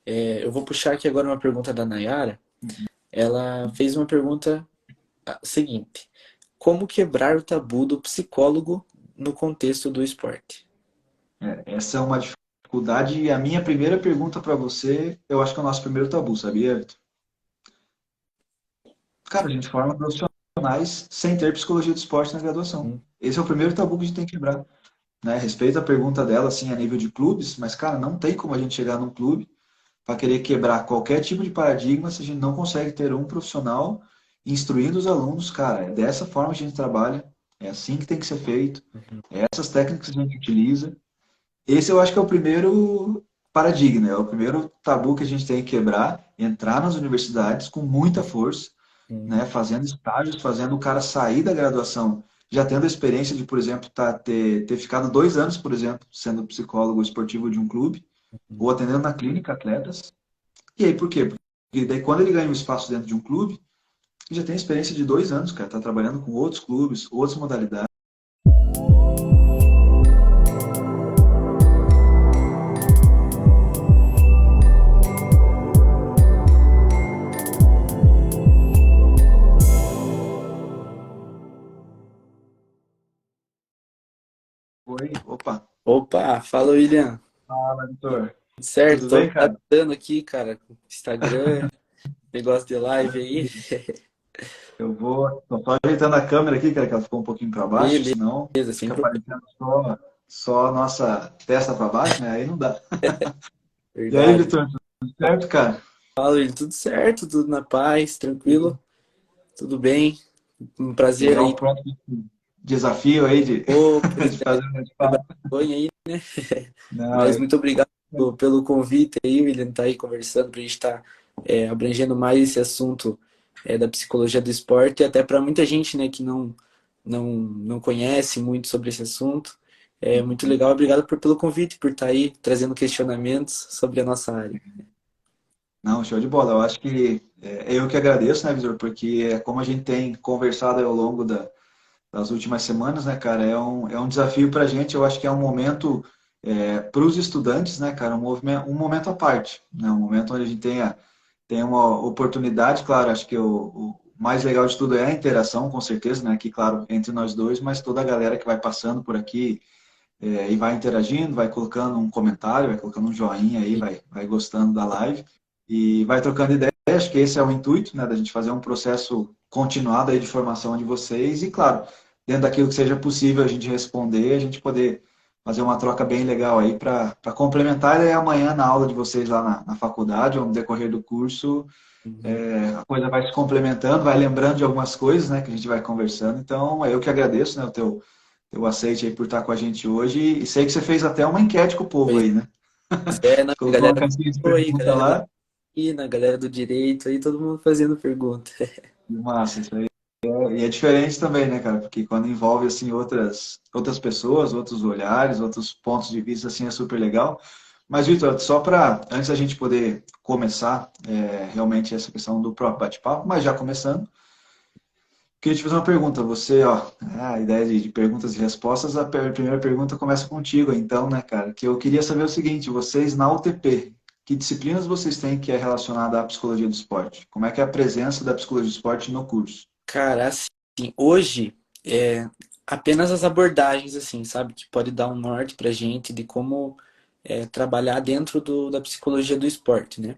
Eu vou puxar aqui agora uma pergunta da Nayara. Ela fez uma pergunta seguinte: como quebrar o tabu do psicólogo no contexto do esporte? Essa é uma dificuldade e a minha primeira pergunta para você, eu acho que é o nosso primeiro tabu, sabia, Vitor? Cara, a gente forma profissionais sem ter psicologia do esporte na graduação. Hum, Esse é o primeiro tabu que a gente tem que quebrar, né? Respeito a pergunta dela, assim, a nível de clubes, mas, cara, não tem como a gente chegar num clube para querer quebrar qualquer tipo de paradigma se a gente não consegue ter um profissional instruindo os alunos, cara. É dessa forma que a gente trabalha, é assim que tem que ser feito, uhum, é essas técnicas que a gente utiliza. Esse eu acho que é o primeiro paradigma, é o primeiro tabu que a gente tem que quebrar, entrar nas universidades com muita força, uhum, né, fazendo estágios, fazendo o cara sair da graduação, já tendo a experiência de, por exemplo, ter ficado 2 anos, por exemplo, sendo psicólogo esportivo de um clube, uhum. ou atendendo na clínica atletas. E aí, por quê? Porque daí quando ele ganha um espaço dentro de um clube, ele já tem experiência de 2 anos, cara, tá trabalhando com outros clubes, outras modalidades. Oi, opa, Opa, fala William. fala, Vitor. Tudo certo? Tudo Tô bem, me cara? adaptando aqui, cara, com Instagram, negócio de live aí. Eu vou. Tô só ajeitando a câmera aqui, cara, que ela ficou um pouquinho para baixo, senão Beleza, sem fica problema. aparecendo só a nossa testa para baixo, né? Aí não dá. E aí, Verdade. Vitor, tudo certo, cara? Fala William, tudo certo? Tudo na paz, tranquilo? Tudo bem? Um prazer Legal, aí. pronto pro desafio aí de, Ô, pois de é, fazer um quebrar bate-papo. a vergonha aí. Não, Mas muito obrigado pelo convite aí, William, tá aí conversando para a gente estar abrangendo mais esse assunto da psicologia do esporte, e até para muita gente, né, que não conhece muito sobre esse assunto. É muito legal, obrigado pelo convite, por estar aí trazendo questionamentos sobre a nossa área. não, show de bola. Eu acho que eu que agradeço, né, Vitor, porque como a gente tem conversado aí ao longo das últimas semanas, né, cara, é um desafio para a gente. Eu acho que é um momento para os estudantes, né, cara, um momento à parte, né, um momento onde a gente tem uma oportunidade, claro, acho que o mais legal de tudo é a interação, com certeza, né, aqui, claro, entre nós dois, mas toda a galera que vai passando por aqui e vai interagindo, vai colocando um comentário, vai colocando um joinha aí, vai gostando da live e vai trocando ideia. Acho que esse é o intuito, né, da gente fazer um processo continuado aí de formação de vocês e, claro, dentro daquilo que seja possível a gente responder, a gente poder fazer uma troca bem legal aí para complementar e amanhã na aula de vocês lá na faculdade ou no decorrer do curso, Uhum. a coisa vai se complementando, vai lembrando de algumas coisas, né, que a gente vai conversando. Então, é eu que agradeço, né, o teu aceite aí por estar com a gente hoje. E sei que você fez até uma enquete com o povo Pois aí, né? é, Você na colocou uma galera caixinha de aí, pergunta galera da lá. na galera do direito aí, todo mundo fazendo pergunta. Massa, isso aí. E é diferente também, né, cara? Porque quando envolve, assim, outras pessoas, outros olhares, outros pontos de vista, assim, é super legal. Mas, Vitor, só para, antes da gente poder começar realmente essa questão do próprio bate-papo, mas já começando, queria te fazer uma pergunta. Você, ó, a ideia de perguntas e respostas, a primeira pergunta começa contigo, então, né, cara? Que eu queria saber o seguinte: vocês na UTP, que disciplinas vocês têm que é relacionada à psicologia do esporte? Como é que é a presença da psicologia do esporte no curso? Cara, assim, hoje apenas as abordagens, assim, sabe, que pode dar um norte pra gente de como trabalhar dentro da psicologia do esporte, né?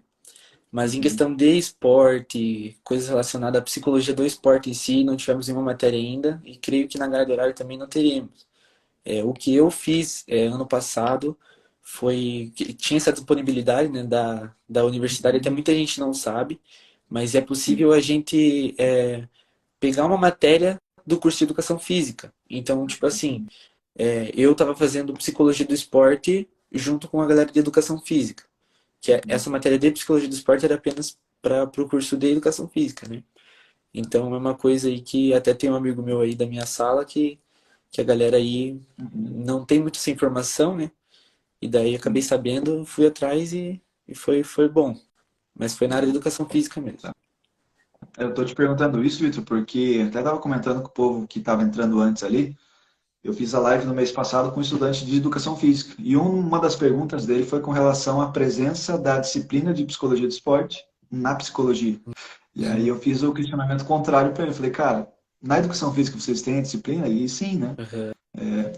Mas em Uhum. questão de esporte, coisas relacionadas à psicologia do esporte em si, não tivemos nenhuma matéria ainda, e creio que na grade horária também não teremos. O que eu fiz ano passado foi que tinha essa disponibilidade, né, da universidade, até muita gente não sabe, mas é possível a gente pegar uma matéria do curso de educação física. Então, tipo assim, eu estava fazendo psicologia do esporte junto com a galera de educação física, que essa matéria de psicologia do esporte era apenas para o curso de educação física, né? Então é uma coisa aí que até tem um amigo meu aí da minha sala que a galera aí Uhum. não tem muita essa informação, né? E daí acabei Sim. sabendo, fui atrás e foi bom. Mas foi na área de educação física mesmo. Eu tô te perguntando isso, Vitor, porque até estava comentando com o povo que estava entrando antes ali. eu fiz a live no mês passado com um estudante de educação física. E uma das perguntas dele foi com relação à presença da disciplina de psicologia do esporte na psicologia. E aí Uhum, eu fiz o questionamento contrário para ele. Eu falei, cara, na educação física vocês têm a disciplina? E sim, né? aham,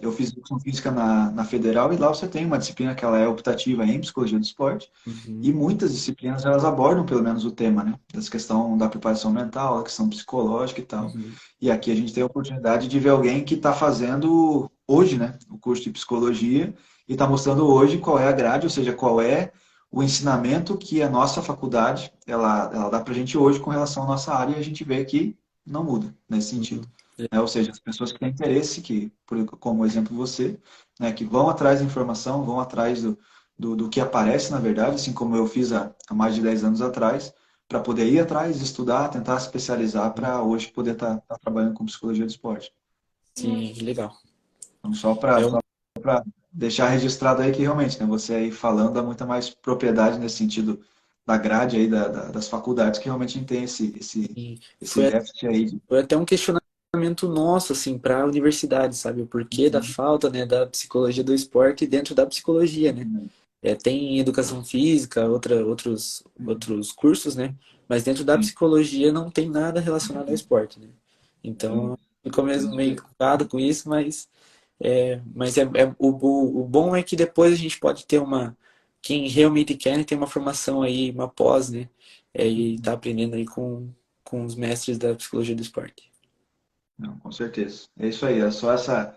Eu fiz educação física na Federal e lá você tem uma disciplina que ela é optativa em psicologia do esporte. E uhum, muitas disciplinas elas abordam pelo menos o tema, né? Essa questão da preparação mental, a questão psicológica e tal. uhum, E aqui a gente tem a oportunidade de ver alguém que está fazendo hoje, né? O curso de psicologia e está mostrando hoje qual é a grade, ou seja, qual é o ensinamento que a nossa faculdade ela dá para a gente hoje com relação à nossa área e a gente vê que não muda nesse sentido. uhum. Né? Ou seja, as pessoas que têm interesse, que, como exemplo você, né, que vão atrás da informação, vão atrás do que aparece, na verdade, assim como eu fiz há mais de 10 anos atrás, para poder ir atrás, estudar, tentar se especializar Uhum. para hoje poder estar trabalhando com psicologia do esporte. Sim, legal. Então, só É um, para deixar registrado aí que realmente, né, você aí falando dá muita mais propriedade nesse sentido da grade aí das faculdades, que realmente a gente tem esse foi, déficit aí. foi até um questionamento nosso, assim, para a universidade, sabe? O porquê da falta, né, da psicologia do esporte dentro da psicologia, né? Tem educação física, outros cursos, né? Mas dentro da Sim, psicologia não tem nada relacionado ao esporte, né? sim, Então, ficou mesmo pode meio crer. encucado com isso, o bom é que depois a gente pode ter quem realmente quer, né, tem uma formação aí, uma pós, né? E tá aprendendo aí com os mestres da psicologia do esporte. Não, com certeza. É isso aí, é só essa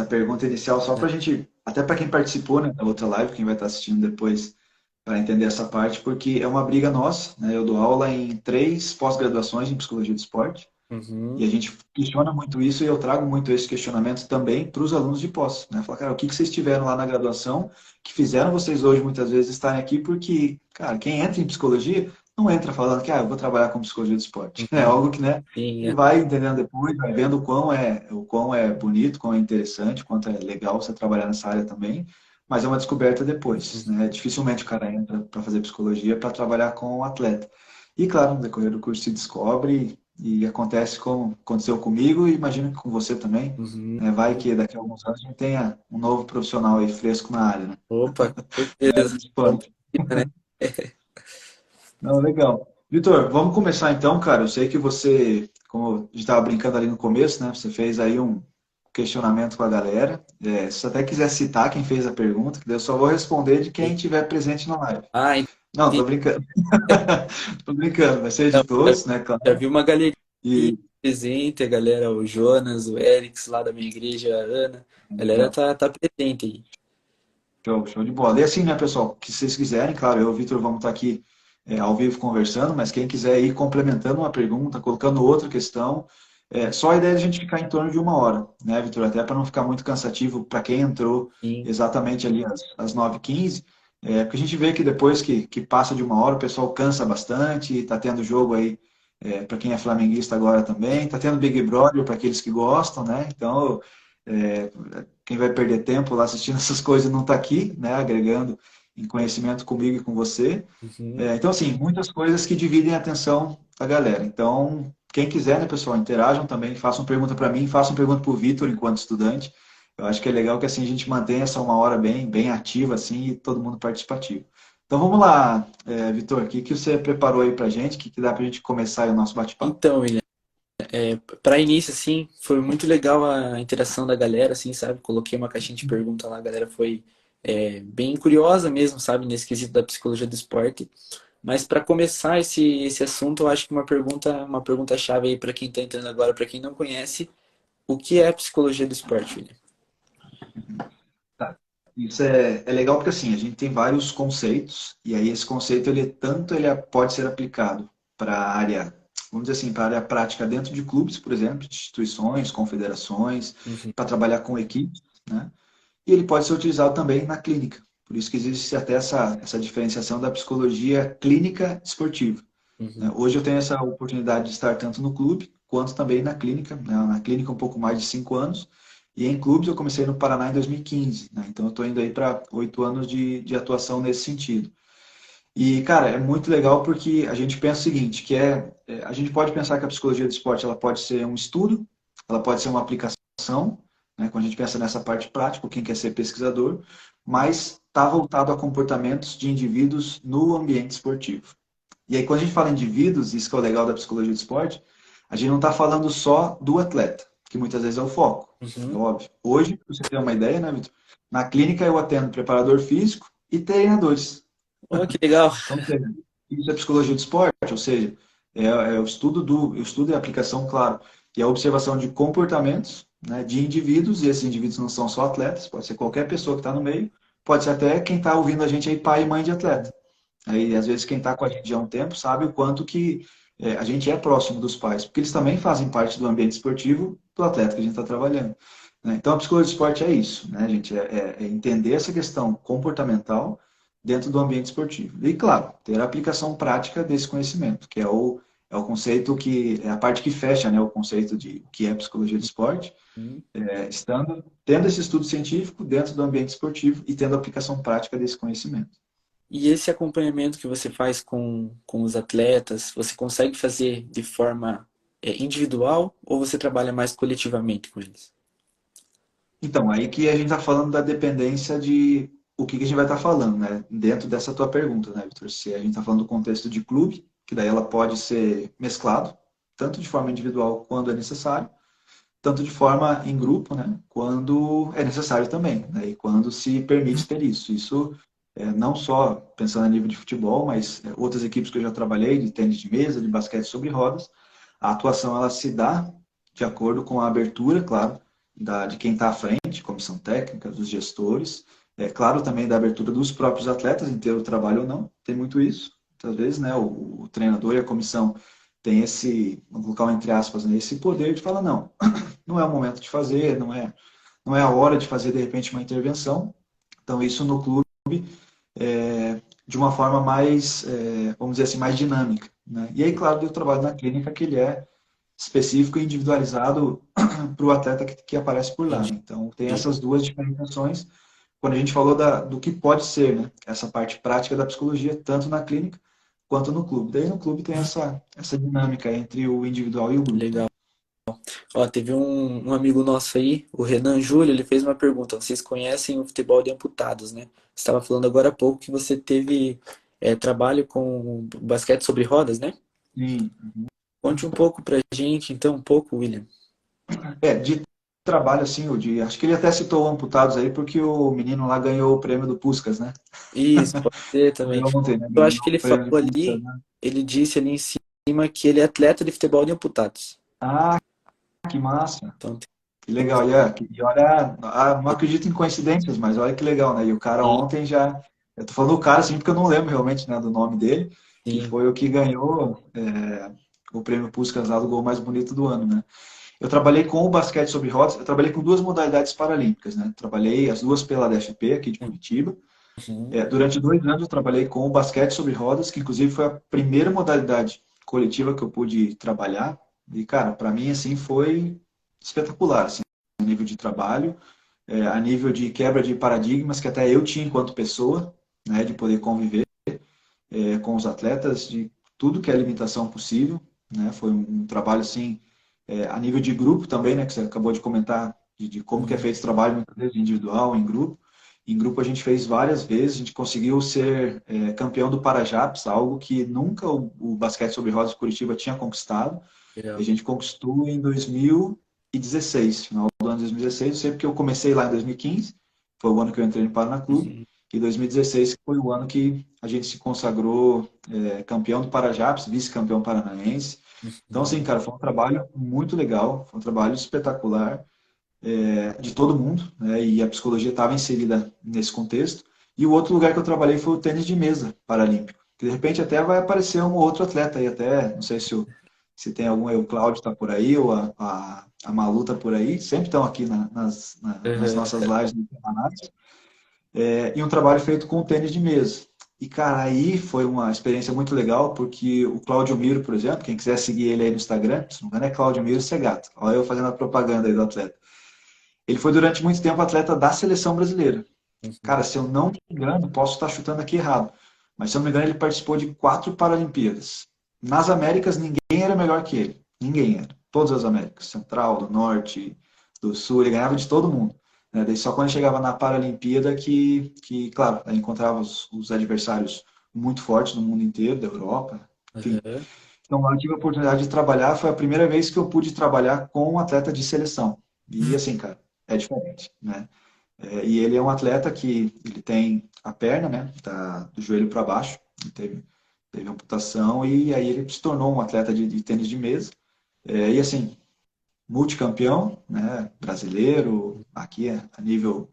pergunta inicial, só para a gente, até para quem participou, né, da outra live, quem vai estar assistindo depois, para entender essa parte, porque é uma briga nossa, né? Eu dou aula em 3 pós-graduações em psicologia do esporte, e Uhum, a gente questiona muito isso e eu trago muito esse questionamento também para os alunos de pós, né? Falar, cara, o que que vocês tiveram lá na graduação que fizeram vocês hoje muitas vezes estarem aqui? Porque, cara, quem entra em psicologia não entra falando que eu vou trabalhar com psicologia do esporte. É uhum. algo que, né, Sim, ele vai entendendo depois, vai vendo o quão é bonito, quão é interessante, quanto é legal você trabalhar nessa área também, mas é uma descoberta depois, uhum, né? Dificilmente o cara entra para fazer psicologia para trabalhar com o atleta. E, claro, no decorrer do curso se descobre e acontece como aconteceu comigo e imagino que com você também. uhum. Né? Vai que daqui a alguns anos a gente tenha um novo profissional aí fresco na área, né? Opa, com Na área certeza. do Vamos, esporte. né? Não, legal. Vitor, vamos começar então, cara. Eu sei que você, como a gente estava brincando ali no começo, né? Você fez aí um questionamento com a galera. Se você até quiser citar quem fez a pergunta, que daí eu só vou responder de quem estiver presente na live. Ah, Não, tô entendi. brincando. Tô brincando, vai ser Não, de todos, né, já claro. vi uma galeria E presente, a galera, o Jonas, o Erics lá da minha igreja, a Ana. A galera legal. tá presente aí. Show de bola. E assim, né, pessoal, que vocês quiserem, claro, eu e o Vitor vamos estar aqui ao vivo conversando, mas quem quiser ir complementando uma pergunta, colocando outra questão, só a ideia é a gente ficar em torno de 1 hora, né, Vitor? Até para não ficar muito cansativo para quem entrou Sim. exatamente ali às 9h15, porque a gente vê que depois que passa de 1 hora, o pessoal cansa bastante, está tendo jogo aí, para quem é flamenguista agora também, está tendo Big Brother para aqueles que gostam, né? Então, é, quem vai perder tempo lá assistindo essas coisas não está aqui, né, agregando em conhecimento comigo e com você. Uhum. Então, assim, muitas coisas que dividem a atenção da galera. Então, quem quiser, né, pessoal, interajam também, façam pergunta para mim, façam pergunta para o Vitor enquanto estudante. Eu acho que é legal que assim a gente mantenha essa 1 hora bem ativa assim e todo mundo participativo. Então vamos lá, Vitor, o que que você preparou aí para gente? O que que dá para a gente começar aí o nosso bate-papo? Então, William, para início, assim, foi muito legal a interação da galera, assim, sabe? Coloquei uma caixinha de pergunta lá, a galera foi bem curiosa mesmo, sabe? Nesse quesito da psicologia do esporte. Mas para começar esse assunto, eu acho que uma pergunta chave aí para quem está entrando agora, para quem não conhece, o que é a psicologia do esporte, William? Tá. Isso é legal porque assim, a gente tem vários conceitos, e aí esse conceito ele pode ser aplicado para a área, vamos dizer assim, para a área prática dentro de clubes, por exemplo, de instituições, confederações, Uhum, para trabalhar com equipes, né? E ele pode ser utilizado também na clínica. Por isso que existe até essa diferenciação da psicologia clínica esportiva. Né? uhum, Hoje eu tenho essa oportunidade de estar tanto no clube quanto também na clínica. Né? Na clínica um pouco mais de 5 anos. E em clubes eu comecei no Paraná em 2015. Né? Então eu estou indo aí para 8 anos de atuação nesse sentido. E, cara, é muito legal porque a gente pensa o seguinte, que a gente pode pensar que a psicologia do esporte ela pode ser um estudo, ela pode ser uma aplicação, né, quando a gente pensa nessa parte prática, quem quer ser pesquisador, mas está voltado a comportamentos de indivíduos no ambiente esportivo. E aí, quando a gente fala em indivíduos, isso que é o legal da psicologia do esporte, a gente não está falando só do atleta, que muitas vezes é o foco, é Uhum. óbvio. Hoje, pra você ter uma ideia, né, Vitor? Na clínica eu atendo preparador físico e treinadores. Oh, que legal. Então, isso é psicologia do esporte, ou seja, é o estudo o estudo e a aplicação, claro, e a observação de comportamentos, né, de indivíduos, e esses indivíduos não são só atletas, pode ser qualquer pessoa que está no meio, pode ser até quem está ouvindo a gente aí, pai e mãe de atleta. Aí, às vezes, quem está com a gente há um tempo sabe o quanto que a gente é próximo dos pais, porque eles também fazem parte do ambiente esportivo do atleta que a gente está trabalhando. Né? Então, a psicologia do esporte é isso, né, gente? É entender essa questão comportamental dentro do ambiente esportivo. E, claro, ter a aplicação prática desse conhecimento, que é o conceito que é a parte que fecha, né, o conceito de o que é psicologia do esporte, Uhum. tendo esse estudo científico dentro do ambiente esportivo e tendo a aplicação prática desse conhecimento. E esse acompanhamento que você faz com os atletas, você consegue fazer de forma individual ou você trabalha mais coletivamente com eles? Então, aí que a gente está falando da dependência de o que a gente vai estar falando, né? Dentro dessa tua pergunta, né, Vitor? Se a gente está falando do contexto de clube, que daí ela pode ser mesclado, tanto de forma individual quando é necessário, tanto de forma em grupo, né? Quando é necessário também, né? E quando se permite ter isso. Isso não só pensando a nível de futebol, mas outras equipes que eu já trabalhei, de tênis de mesa, de basquete sobre rodas, a atuação ela se dá de acordo com a abertura, claro, de quem está à frente, comissão técnica, dos gestores, claro também da abertura dos próprios atletas em ter o trabalho ou não, tem muito isso. Muitas vezes, né, o treinador e a comissão tem esse, vamos colocar um entre aspas, né, esse poder de falar, não, não é o momento de fazer, não é a hora de fazer, de repente, uma intervenção. Então, isso no clube, de uma forma mais, vamos dizer assim, mais dinâmica. Né? E aí, claro, eu trabalho na clínica que ele é específico e individualizado para o atleta que aparece por lá. Entendi. Né? Então, tem essas duas diferenciações quando a gente falou do que pode ser, né? Essa parte prática da psicologia, tanto na clínica quanto no clube. Daí no clube tem essa dinâmica entre o individual e o grupo. Né? Legal. Ó, teve um amigo nosso aí, o Renan Júlio, ele fez uma pergunta. Vocês conhecem o futebol de amputados, né? Você estava falando agora há pouco que você teve trabalho com basquete sobre rodas, né? Sim. Conte um pouco pra gente, então, um pouco, William. De trabalho, assim, acho que ele até citou o Amputados aí, porque o menino lá ganhou o prêmio do Puskás, né? Isso, pode ser também. Foi ontem, né? Eu acho Ganhou que o ele falou prêmio do Puskás, ali, né? ele disse ali em cima que ele é atleta de futebol de amputados. Ah, que massa! Então, Que legal. E olha, não acredito em coincidências, mas olha que legal, né? E o cara tem, ontem já. Eu tô falando do cara, assim, porque eu não lembro realmente, né, do nome dele, que sim, foi o que ganhou o prêmio Puskás lá do gol mais bonito do ano, né? Eu trabalhei com o basquete sobre rodas, eu trabalhei com duas modalidades paralímpicas, né? Trabalhei as duas pela DFP aqui de Curitiba. uhum, Durante 2 anos eu trabalhei com o basquete sobre rodas, que inclusive foi a primeira modalidade coletiva que eu pude trabalhar. E, cara, para mim, assim, foi espetacular, assim, a nível de trabalho, a nível de quebra de paradigmas que até eu tinha enquanto pessoa, né, de poder conviver com os atletas, de tudo que é limitação possível, né? Foi um trabalho, assim, a nível de grupo também, né, que você acabou de comentar, de como que é uhum, feito o trabalho, muitas vezes individual, em grupo. Em grupo a gente fez várias vezes, a gente conseguiu ser campeão do Parajaps, algo que nunca o basquete sobre rodas de Curitiba tinha conquistado. E a legal. gente conquistou em 2016, final do ano de 2016. Eu sei porque eu comecei lá em 2015, foi o ano que eu entrei no Paraná Clube, Uhum, e 2016 foi o ano que a gente se consagrou campeão do Parajaps, vice-campeão paranaense. Então, assim, uhum, cara, foi um trabalho muito legal, foi um trabalho espetacular de todo mundo, né? E a psicologia estava inserida nesse contexto. E o outro lugar que eu trabalhei foi o tênis de mesa paralímpico, que de repente até vai aparecer um outro atleta aí, até, não sei se tem algum aí, o Cláudio está por aí, ou a Malu está por aí, sempre estão aqui nas nossas uhum. lives do campeonato, e um trabalho feito com tênis de mesa. E, cara, aí foi uma experiência muito legal, porque o Claudio Miro, por exemplo, quem quiser seguir ele aí no Instagram, se não me engano é Claudio Miro Segato, olha eu fazendo a propaganda aí do atleta. Ele foi durante muito tempo atleta da seleção brasileira. Cara, Uhum. se eu não me engano, posso estar chutando aqui errado, mas se eu não me engano, ele participou de 4 Paralimpíadas. Nas Américas, ninguém era melhor que ele. Ninguém era. Todas as Américas, Central, do Norte, do Sul, ele ganhava de todo mundo. Né? Daí só quando chegava na Paralimpíada claro, aí encontrava os adversários muito fortes no mundo inteiro, da Europa, enfim. Aham. Então lá eu tive a oportunidade de trabalhar, foi a primeira vez que eu pude trabalhar com um atleta de seleção. E assim, cara, é diferente, né? E ele é um atleta que ele tem a perna, né, do joelho para baixo, ele teve amputação e aí ele se tornou um atleta de tênis de mesa. E assim, multicampeão, né, brasileiro, aqui a nível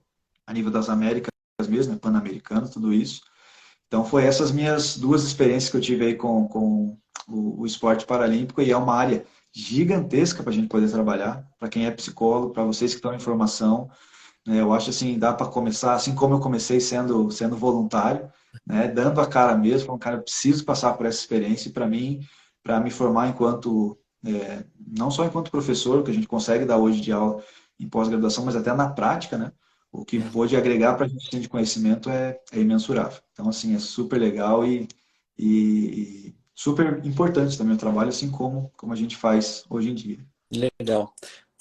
das Américas mesmo, né, pan-americano, tudo isso. Então foi essas minhas duas experiências que eu tive aí com o esporte paralímpico e é uma área gigantesca para a gente poder trabalhar, para quem é psicólogo, para vocês que estão em formação, né, eu acho assim, dá para começar, assim como eu comecei sendo voluntário, né, dando a cara mesmo, falando, cara, eu preciso passar por essa experiência e para mim, para me formar enquanto, não só enquanto professor, que a gente consegue dar hoje de aula em pós-graduação, mas até na prática, né, o que pode agregar para a gente de conhecimento é imensurável. Então, assim, é super legal e super importante também o trabalho, assim como a gente faz hoje em dia. Legal.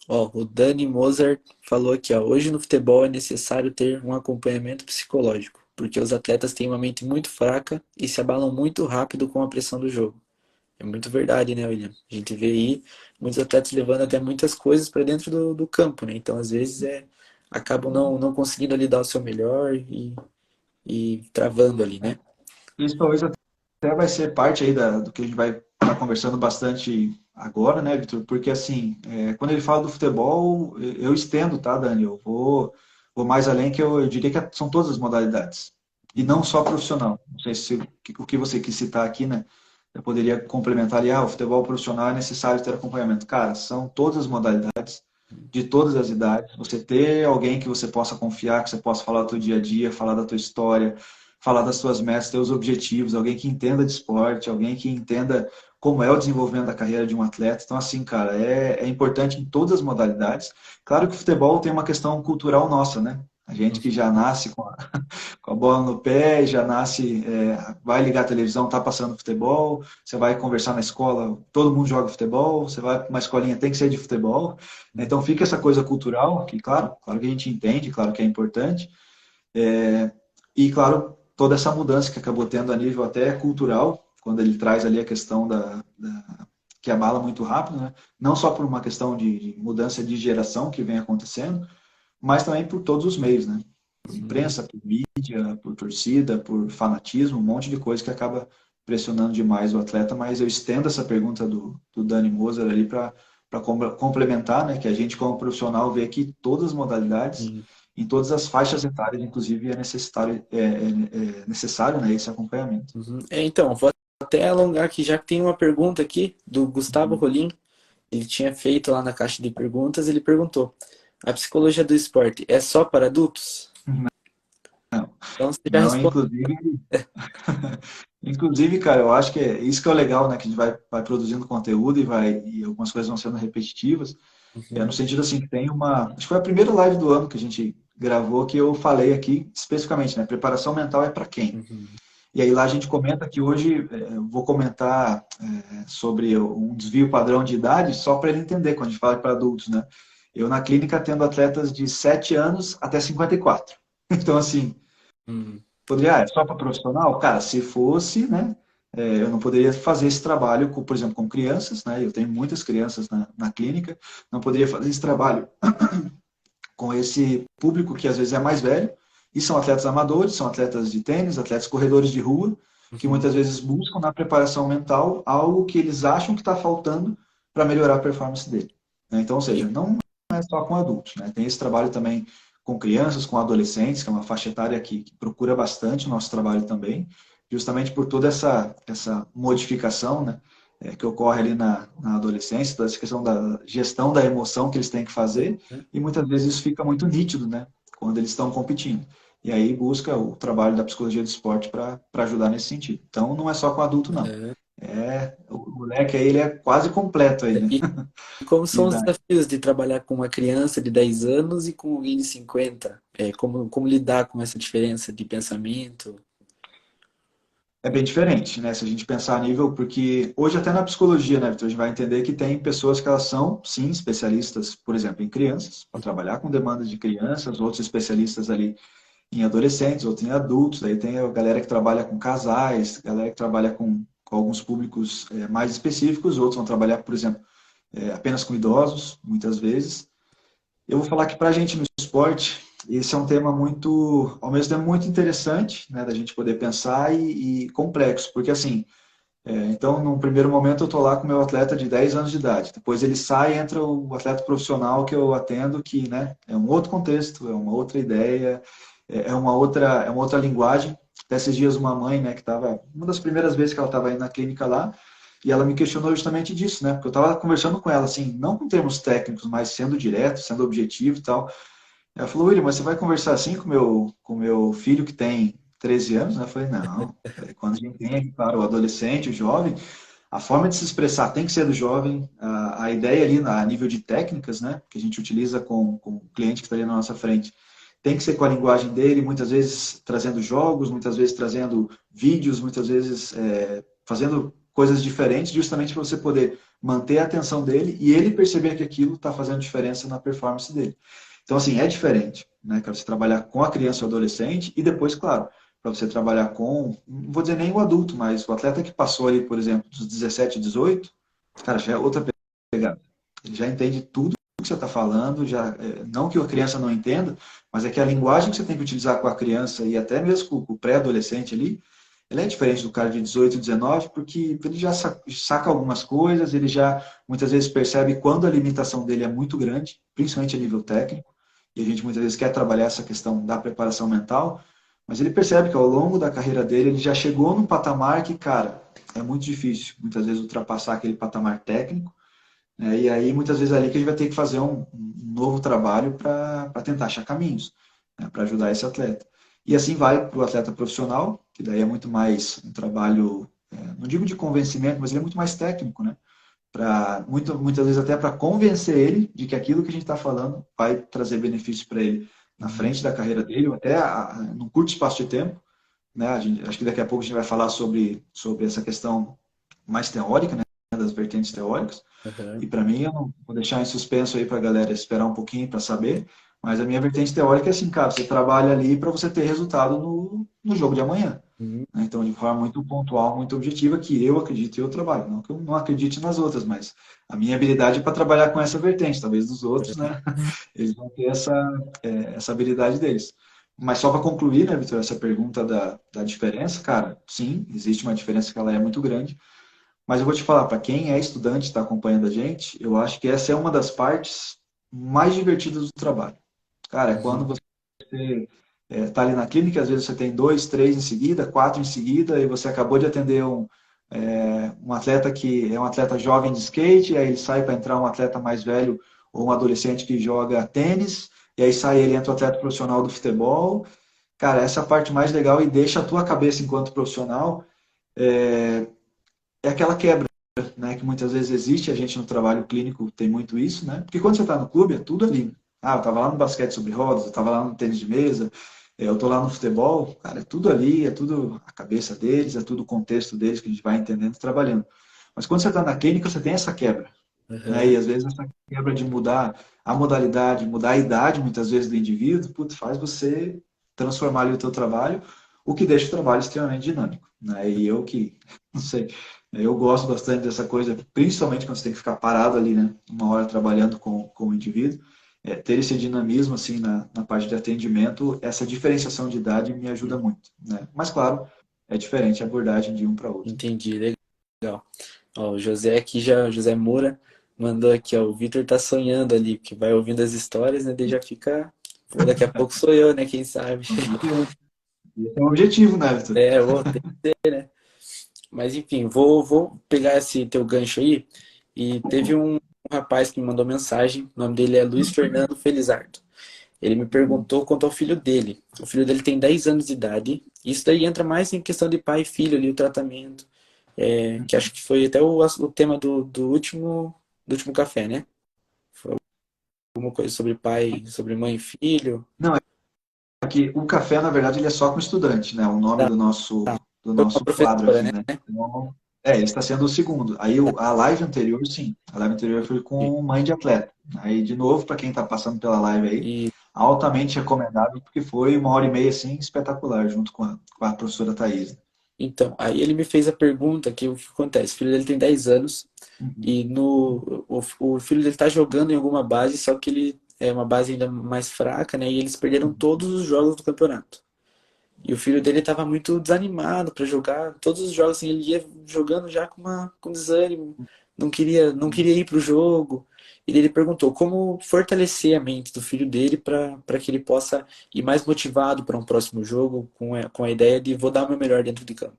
Ó, o Dani Mozart falou aqui, ó, hoje no futebol é necessário ter um acompanhamento psicológico, porque os atletas têm uma mente muito fraca e se abalam muito rápido com a pressão do jogo. É muito verdade, né, William? A gente vê aí muitos atletas levando até muitas coisas para dentro do campo, né? Então, às vezes, acabam não conseguindo ali dar o seu melhor e travando ali, né? Isso talvez até vai ser parte aí do que a gente vai estar conversando bastante agora, né, Vitor? Porque, assim, quando ele fala do futebol, eu estendo, tá, Dani? Eu vou mais além que eu diria que são todas as modalidades. E não só profissional. Não sei se o que você quis citar aqui, né? Eu poderia complementar ali, o futebol profissional é necessário ter acompanhamento. Cara, são todas as modalidades, de todas as idades. Você ter alguém que você possa confiar, que você possa falar do teu dia a dia, falar da tua história, falar das suas metas, teus objetivos, alguém que entenda de esporte, alguém que entenda como é o desenvolvimento da carreira de um atleta. Então, assim, cara, é importante em todas as modalidades. Claro que o futebol tem uma questão cultural nossa, né? A gente que já nasce com a bola no pé, já nasce, vai ligar a televisão, tá passando futebol, você vai conversar na escola, todo mundo joga futebol, você vai para uma escolinha, tem que ser de futebol. Então fica essa coisa cultural, que claro que a gente entende, claro que é importante, e, claro, toda essa mudança que acabou tendo a nível até cultural, quando ele traz ali a questão que abala muito rápido, né? Não só por uma questão de mudança de geração que vem acontecendo, mas também por todos os meios, né? Por Uhum. imprensa, por mídia, por torcida, por fanatismo, um monte de coisa que acaba pressionando demais o atleta, mas eu estendo essa pergunta do Dani Moser ali para complementar, né, que a gente como profissional vê que todas as modalidades, Sim. em todas as faixas etárias, inclusive é necessário, né, esse acompanhamento. Uhum. Então, vou até alongar aqui, já que tem uma pergunta aqui do Gustavo Rolim. Ele tinha feito lá na caixa de perguntas, ele perguntou: a psicologia do esporte é só para adultos? Não, Então você já não, respondeu. inclusive, cara, eu acho que é isso que é o legal, né, que a gente vai produzindo conteúdo e algumas coisas vão sendo repetitivas. No Uhum, sentido assim, que tem acho que foi a primeira live do ano que a gente gravou que eu falei aqui especificamente, né? Preparação mental é para quem? uhum, E aí lá a gente comenta que hoje eu vou comentar sobre um desvio padrão de idade só para ele entender quando a gente fala para adultos, né? Eu na clínica atendo atletas de 7 anos até 54. Então, assim, uhum, poderia, é só para profissional? Cara, se fosse, né? Eu não poderia fazer esse trabalho, por exemplo, com crianças, né? Eu tenho muitas crianças na clínica, não poderia fazer esse trabalho com esse público que às vezes é mais velho, e são atletas amadores, são atletas de tênis, atletas corredores de rua, que uhum. muitas vezes buscam na preparação mental algo que eles acham que está faltando para melhorar a performance dele. Né? Então, ou seja, E- não é só com adultos, né? Tem esse trabalho também com crianças, com adolescentes, que é uma faixa etária que procura bastante o nosso trabalho também, justamente por toda essa modificação, né? Que ocorre ali na adolescência, toda essa questão da gestão da emoção que eles têm que fazer, e muitas vezes isso fica muito nítido, né? Quando eles estão competindo. E aí busca o trabalho da psicologia do esporte para ajudar nesse sentido. Então não é só com adulto, não. Aham. O moleque aí, ele é quase completo aí, né? E como De são os idade. desafios de trabalhar com uma criança de 10 anos e com alguém de 50? Como lidar com essa diferença de pensamento? É bem diferente, né? Se a gente pensar a nível, porque hoje até na psicologia, né, Vitor, a gente vai entender que tem pessoas que elas são, sim, especialistas, por exemplo, em crianças, para trabalhar com demandas de crianças, outros especialistas ali em adolescentes, outros em adultos, aí tem a galera que trabalha com casais, galera que trabalha com alguns públicos mais específicos, outros vão trabalhar, por exemplo, apenas com idosos, muitas vezes. Eu vou falar que para a gente no esporte, esse é um tema muito, ao mesmo tempo, muito interessante, né, da gente poder pensar e complexo, porque assim, então, num primeiro momento, eu estou lá com o meu atleta de 10 anos de idade. Depois ele sai e entra o atleta profissional que eu atendo, que né, é um outro contexto, é uma outra ideia, é uma outra linguagem. Até esses dias uma mãe, né, que estava, uma das primeiras vezes que ela estava indo na clínica lá, e ela me questionou justamente disso, né? Porque eu estava conversando com ela, assim, não com termos técnicos, mas sendo direto, sendo objetivo e tal. Ela falou, William, mas você vai conversar assim com meu filho que tem 13 anos? Eu falei, não. Quando a gente tem, para o adolescente, o jovem, a forma de se expressar tem que ser do jovem. A ideia ali, a nível de técnicas, né, que a gente utiliza com o cliente que está ali na nossa frente, tem que ser com a linguagem dele, muitas vezes trazendo jogos, muitas vezes trazendo vídeos, muitas vezes fazendo coisas diferentes, justamente para você poder manter a atenção dele e ele perceber que aquilo está fazendo diferença na performance dele. Então, assim, é diferente, né? Para você trabalhar com a criança ou adolescente e depois, claro, para você trabalhar com, não vou dizer nem o adulto, mas o atleta que passou ali, por exemplo, dos 17, 18, cara, já é outra pegada. Ele já entende tudo que você está falando, já, não que a criança não entenda, mas é que a linguagem que você tem que utilizar com a criança e até mesmo com o pré-adolescente ali, ela é diferente do cara de 18, 19, porque ele já saca algumas coisas, ele já muitas vezes percebe quando a limitação dele é muito grande, principalmente a nível técnico, e a gente muitas vezes quer trabalhar essa questão da preparação mental, mas ele percebe que ao longo da carreira dele, ele já chegou num patamar que, cara, é muito difícil, muitas vezes, ultrapassar aquele patamar técnico, né? E aí, muitas vezes, é ali que a gente vai ter que fazer um novo trabalho para tentar achar caminhos, né, para ajudar esse atleta. E assim vai para o atleta profissional, que daí é muito mais um trabalho, não digo de convencimento, mas ele é muito mais técnico, né? Muitas vezes até para convencer ele de que aquilo que a gente está falando vai trazer benefício para ele na Uhum. frente da carreira dele, ou até num curto espaço de tempo, né? Acho que daqui a pouco a gente vai falar sobre essa questão mais teórica, né? Das vertentes teóricas. Uhum. E para mim, eu não vou deixar em suspenso aí para a galera esperar um pouquinho para saber, mas a minha vertente teórica é assim, cara, você trabalha ali para você ter resultado no jogo de amanhã. Uhum. Né? Então, de forma muito pontual, muito objetiva, que eu acredito e eu trabalho. Não que eu não acredite nas outras, mas a minha habilidade é para trabalhar com essa vertente. Talvez dos outros, né? Eles vão ter essa habilidade deles. Mas só para concluir, né, Vitor, essa pergunta da diferença, cara, sim, existe uma diferença que ela é muito grande, mas eu vou te falar, para quem é estudante e está acompanhando a gente, eu acho que essa é uma das partes mais divertidas do trabalho. Cara, é quando Uhum. você está ali na clínica, às vezes você tem dois, três em seguida, quatro em seguida, e você acabou de atender um atleta que é um atleta jovem de skate, e aí ele sai para entrar um atleta mais velho ou um adolescente que joga tênis, e aí sai ele entra o atleta profissional do futebol. Cara, essa é a parte mais legal e deixa a tua cabeça enquanto profissional é aquela quebra, né, que muitas vezes existe, a gente no trabalho clínico tem muito isso, né? Porque quando você está no clube, é tudo ali. Ah, eu estava lá no basquete sobre rodas, eu estava lá no tênis de mesa, eu estou lá no futebol, cara, é tudo ali, é tudo a cabeça deles, é tudo o contexto deles que a gente vai entendendo e trabalhando. Mas quando você está na clínica, você tem essa quebra, né? Uhum. E às vezes essa quebra de mudar a modalidade, mudar a idade, muitas vezes, do indivíduo, putz, faz você transformar ali o teu trabalho, o que deixa o trabalho extremamente dinâmico, né? E eu que, não sei, eu gosto bastante dessa coisa, principalmente quando você tem que ficar parado ali, né? Uma hora trabalhando com o indivíduo, ter esse dinamismo, assim, na parte de atendimento, essa diferenciação de idade me ajuda muito, né? Mas, claro, é diferente a abordagem de um para outro. Entendi, legal. Ó, o José aqui já, o José Moura, mandou aqui, ó, o Vitor tá sonhando ali, porque vai ouvindo as histórias, né, daí já fica, pô, daqui a pouco sou eu, né, quem sabe. Esse é o objetivo, né, Vitor? É, ô, mas enfim, vou pegar esse teu gancho aí, e teve um rapaz que me mandou mensagem, o nome dele é Luiz Fernando Felizardo. Ele me perguntou quanto ao filho dele. O filho dele tem 10 anos de idade. Isso daí entra mais em questão de pai e filho ali, o tratamento. Que acho que foi até o tema do último café, né? Foi alguma coisa sobre pai, sobre mãe e filho. Não, é que o café, na verdade, ele é só com estudante, né? O nome Tá, do nosso tá. do Foi uma nosso quadro professora, aqui, né? né? Então, ele está sendo o segundo. Aí a live anterior, sim. A live anterior foi com mãe de atleta. Aí, de novo, para quem está passando pela live aí, E altamente recomendável, porque foi 1 hora e meia, assim, espetacular, junto com a professora Thaís. então, aí ele me fez a pergunta que o que acontece? O filho dele tem 10 anos Uhum, e o filho dele tá jogando em alguma base, só que ele é uma base ainda mais fraca, né? E eles perderam uhum, todos os jogos do campeonato. E o filho dele estava muito desanimado para jogar. Todos os jogos assim, ele ia jogando já com desânimo, não queria ir para o jogo. E ele perguntou como fortalecer a mente do filho dele para que ele possa ir mais motivado para um próximo jogo, com a ideia de vou dar o meu melhor dentro de campo.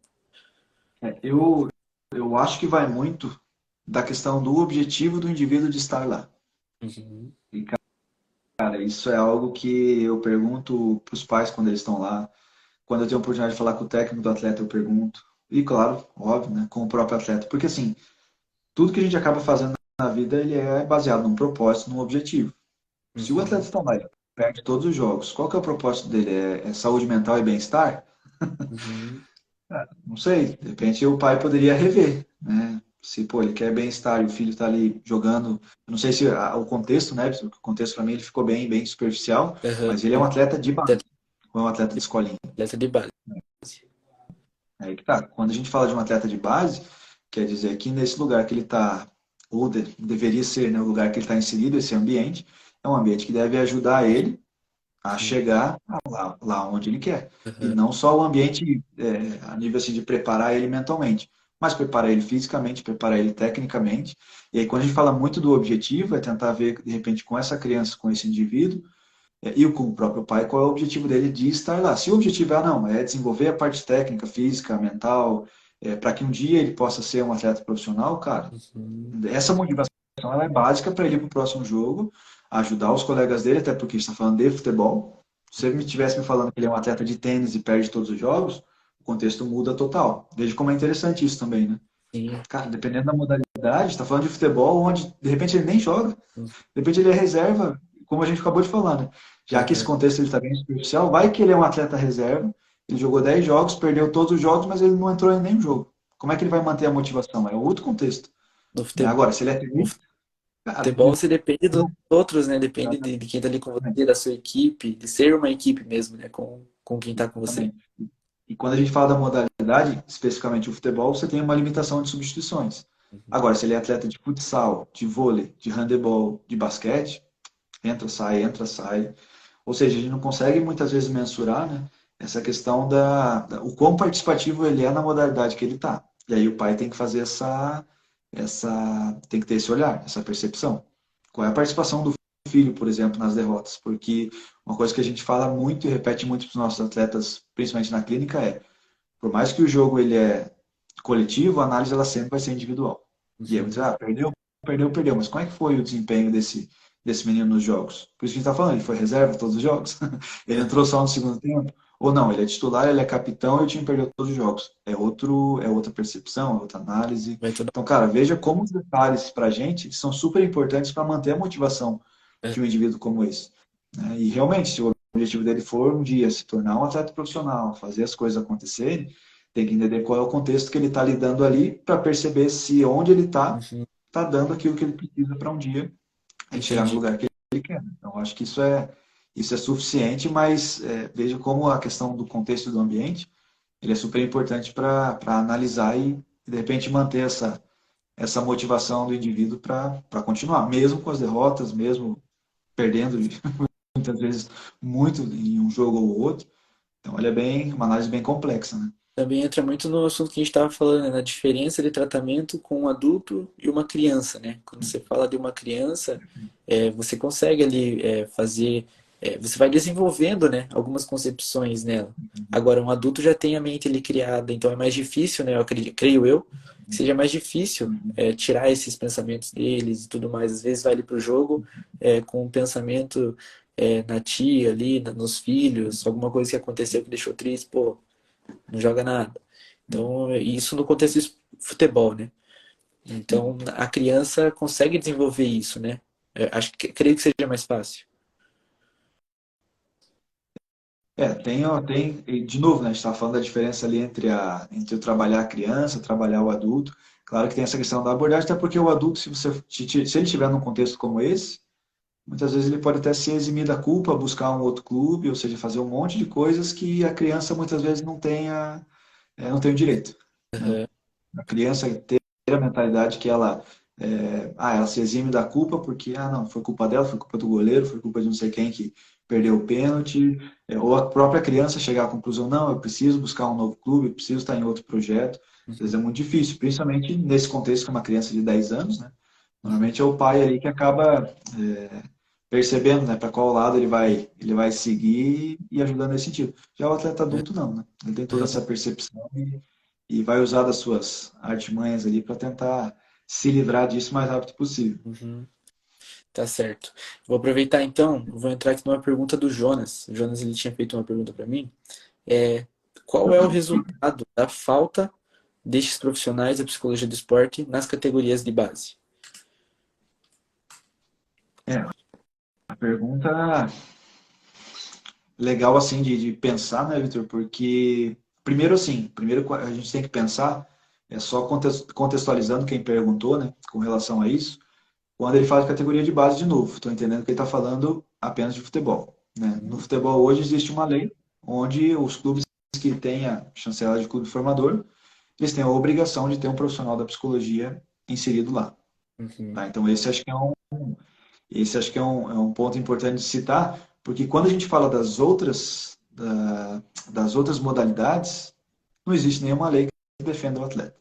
eu acho que vai muito da questão do objetivo do indivíduo de estar lá. Uhum, E, cara, isso é algo que eu pergunto para os pais quando eles estão lá. Quando eu tenho a oportunidade de falar com o técnico do atleta, eu pergunto. E, claro, óbvio, né, com o próprio atleta. Porque, assim, tudo que a gente acaba fazendo na vida, ele é baseado num propósito, num objetivo. Se o atleta uhum, está lá e perde todos os jogos, qual que é o propósito dele? É saúde mental e bem-estar? uhum, Não sei. De repente, o pai poderia rever, né? Se, pô, ele quer bem-estar e o filho está ali jogando. Eu não sei se o contexto, né? O contexto para mim ele ficou bem superficial, aham. mas ele é um atleta de base, Atleta não é um atleta de escolinha. atleta de base. É aí que tá. Quando a gente fala de um atleta de base, quer dizer que nesse lugar que ele está, ou deveria ser, né, o lugar que ele está inserido, esse ambiente, é um ambiente que deve ajudar ele a Sim, chegar lá onde ele quer. E aham, não só o ambiente a nível assim, de preparar ele mentalmente, mas preparar ele fisicamente, preparar ele tecnicamente. E aí, quando a gente fala muito do objetivo, é tentar ver, de repente, com essa criança, com esse indivíduo, e com o próprio pai, qual é o objetivo dele de estar lá. Se o objetivo não, é desenvolver a parte técnica, física, mental, para que um dia ele possa ser um atleta profissional, cara, uhum, essa motivação ela é básica para ele ir para o próximo jogo, ajudar os colegas dele, até porque a gente está falando de futebol. Se ele tivesse me falando que ele é um atleta de tênis e perde todos os jogos, o contexto muda total. Veja como é interessante isso também, né? sim, Cara, dependendo da modalidade, está falando de futebol, onde de repente ele nem joga, de uhum, repente ele é reserva, como a gente acabou de falar, né? Já que esse aham, contexto ele está bem superficial, vai que ele é um atleta reserva, ele jogou 10 jogos, perdeu todos os jogos, mas ele não entrou em nenhum jogo. Como é que ele vai manter a motivação? É outro contexto. no Né? futebol. Agora, se ele é tenista, cara, Futebol você depende dos não. outros, né? Depende de quem tá ali com você, da sua equipe, de ser uma equipe mesmo, né? Com quem tá com você. Exatamente. E quando a gente fala da modalidade, especificamente o futebol, você tem uma limitação de substituições. Agora, se ele é atleta de futsal, de vôlei, de handebol, de basquete, entra, sai, entra, sai. Ou seja, a gente não consegue muitas vezes mensurar, né, essa questão o quão participativo ele é na modalidade que ele está. E aí o pai tem que fazer tem que ter esse olhar, essa percepção. Qual é a participação do filho, por exemplo, nas derrotas? Porque uma coisa que a gente fala muito e repete muito para os nossos atletas, principalmente na clínica, por mais que o jogo ele é coletivo, a análise ela sempre vai ser individual. E aí você, Uhum. perdeu, mas como é que foi o desempenho desse menino nos jogos? Por isso que a gente está falando, ele foi reserva todos os jogos? Ele entrou só no segundo tempo? Ou não, ele é titular, ele é capitão e o time perdeu todos os jogos. É outra percepção, é outra análise. Vai tudo. Então, cara, veja como os detalhes para a gente são super importantes para manter a motivação É, de um indivíduo como esse. Né? E realmente, se o objetivo dele for um dia se tornar um atleta profissional, fazer as coisas acontecerem, tem que entender qual é o contexto que ele está lidando ali para perceber se onde ele uhum. está dando aquilo que ele precisa para um dia ele chegar no Entendi. lugar que ele quer. Então, acho que isso é suficiente, mas veja como a questão do contexto do ambiente ele é super importante para analisar e, de repente, manter essa motivação do indivíduo para continuar, mesmo com as derrotas, mesmo perdendo muitas vezes muito em um jogo ou outro. Então, ele é uma análise bem complexa, né? Também entra muito no assunto que a gente estava falando, né? Na diferença de tratamento com um adulto e uma criança, né? Quando você fala de uma criança, você consegue ali fazer, você vai desenvolvendo, né? Algumas concepções nela. Agora, um adulto já tem a mente ali criada, então é mais difícil, né? Creio eu, que seja mais difícil tirar esses pensamentos deles e tudo mais. Às vezes vai ali para o jogo com um pensamento na tia ali, nos filhos, alguma coisa que aconteceu que deixou triste, pô, não joga nada. Então, isso no contexto de futebol, né? Então, a criança consegue desenvolver isso, né? Creio que seja mais fácil. E de novo, né, a gente está falando da diferença ali entre o trabalhar a criança, trabalhar o adulto. Claro que tem essa questão da abordagem, até porque o adulto, se ele estiver num contexto como esse, muitas vezes ele pode até se eximir da culpa, buscar um outro clube, ou seja, fazer um monte de coisas que a criança muitas vezes não tem o direito, né? Aham. A criança ter a mentalidade que ela se exime da culpa porque, não, foi culpa dela, foi culpa do goleiro, foi culpa de não sei quem que perdeu o pênalti, ou a própria criança chegar à conclusão, não, eu preciso buscar um novo clube, eu preciso estar em outro projeto. Às vezes é Uhum. muito difícil, principalmente nesse contexto que é uma criança de 10 anos, né? Uhum. Normalmente é o pai ali que acaba percebendo, né, para qual lado ele vai seguir e ajudando nesse sentido. Já o atleta adulto não, né? Ele tem toda essa percepção e vai usar das suas artimanhas ali para tentar se livrar disso o mais rápido possível. Uhum. Tá certo. Vou aproveitar então, vou entrar aqui numa pergunta do Jonas. O Jonas ele tinha feito uma pergunta para mim. É, qual é o resultado da falta destes profissionais da psicologia do esporte nas categorias de base? É, a pergunta legal assim de pensar, né, Vitor? Porque primeiro a gente tem que pensar, só contextualizando quem perguntou, né, com relação a isso, quando ele fala de categoria de base de novo. Estou entendendo que ele está falando apenas de futebol, né? No Uhum. futebol hoje existe uma lei onde os clubes que têm a chancela de clube formador, eles têm a obrigação de ter um profissional da psicologia inserido lá. Uhum. Tá? Então esse acho que é um ponto importante de citar, porque quando a gente fala das outras modalidades, não existe nenhuma lei que defenda o atleta.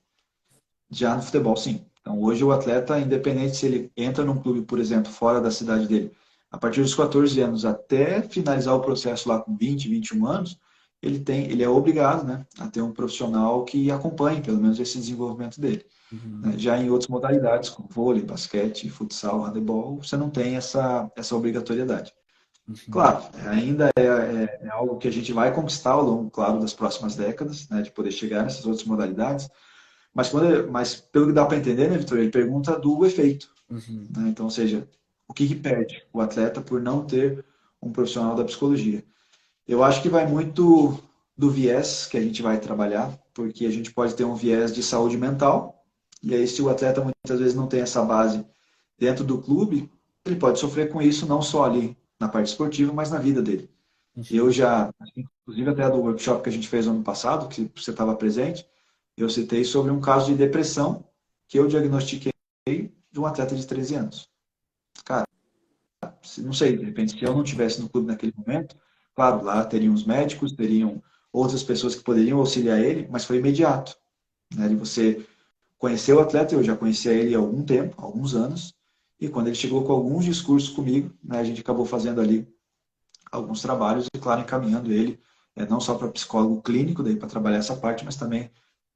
Já no futebol, sim. Então, hoje o atleta, independente se ele entra num clube, por exemplo, fora da cidade dele, a partir dos 14 anos até finalizar o processo lá com 20, 21 anos, ele é obrigado, né, a ter um profissional que acompanhe, pelo menos, esse desenvolvimento dele. Uhum. Né? Já em outras modalidades, como vôlei, basquete, futsal, handebol, você não tem essa obrigatoriedade. Uhum. Claro, é algo que a gente vai conquistar ao longo, claro, das próximas décadas, né, de poder chegar nessas outras modalidades, mas pelo que dá para entender, né, Vitor, ele pergunta do efeito. Uhum. Né? Então, ou seja, o que perde o atleta por não ter um profissional da psicologia? Eu acho que vai muito do viés que a gente vai trabalhar, porque a gente pode ter um viés de saúde mental, e aí se o atleta muitas vezes não tem essa base dentro do clube, ele pode sofrer com isso não só ali na parte esportiva, mas na vida dele. Eu Uhum. já, inclusive até do workshop que a gente fez ano passado, que você estava presente, eu citei sobre um caso de depressão que eu diagnostiquei de um atleta de 13 anos. Cara, não sei, de repente, se eu não tivesse no clube naquele momento, claro, lá teriam os médicos, teriam outras pessoas que poderiam auxiliar ele, mas foi imediato. Né? De você conhecer o atleta, eu já conhecia ele há algum tempo, há alguns anos, e quando ele chegou com alguns discursos comigo, né, a gente acabou fazendo ali alguns trabalhos e, claro, encaminhando ele não só para psicólogo clínico, daí para trabalhar essa parte, mas também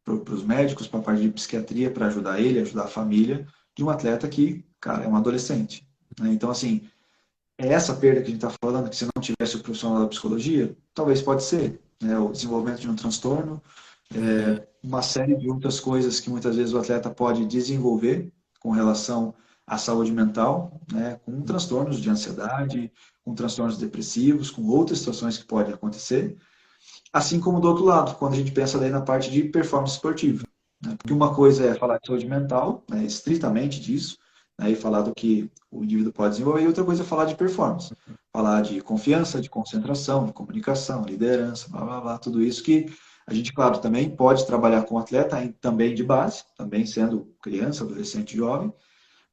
para os médicos, para a parte de psiquiatria, para ajudar ele, ajudar a família de um atleta que, cara, é um adolescente. Né? Então, assim, é essa perda que a gente está falando, que se não tivesse o profissional da psicologia, talvez pode ser, né? O desenvolvimento de um transtorno, Aham. uma série de outras coisas que muitas vezes o atleta pode desenvolver com relação à saúde mental, né? Com transtornos de ansiedade, com transtornos depressivos, com outras situações que podem acontecer, assim como do outro lado, quando a gente pensa daí na parte de performance esportiva. Né? Porque uma coisa é falar de saúde mental, né, estritamente disso, né, e falar do que o indivíduo pode desenvolver, e outra coisa é falar de performance. Falar de confiança, de concentração, de comunicação, liderança, blá, blá, blá, tudo isso que a gente, claro, também pode trabalhar com o atleta, também de base, também sendo criança, adolescente, jovem,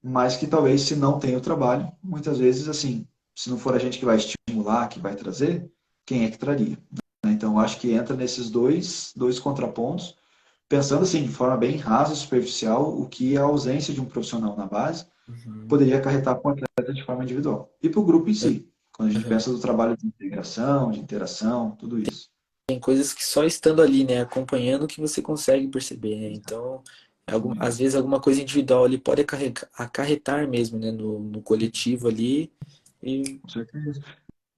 mas que talvez se não tem o trabalho, muitas vezes, assim, se não for a gente que vai estimular, que vai trazer, quem é que traria? Né? Então, acho que entra nesses dois contrapontos, pensando assim, de forma bem rasa e superficial, o que a ausência de um profissional na base Uhum. poderia acarretar para o atleta de forma individual. E para o grupo em si, quando a gente Aham. pensa do trabalho de integração, de interação, tudo isso. Tem coisas que só estando ali, né, acompanhando que você consegue perceber, né? Então, às vezes alguma coisa individual ali pode acarretar mesmo, né, no coletivo ali. E Com certeza.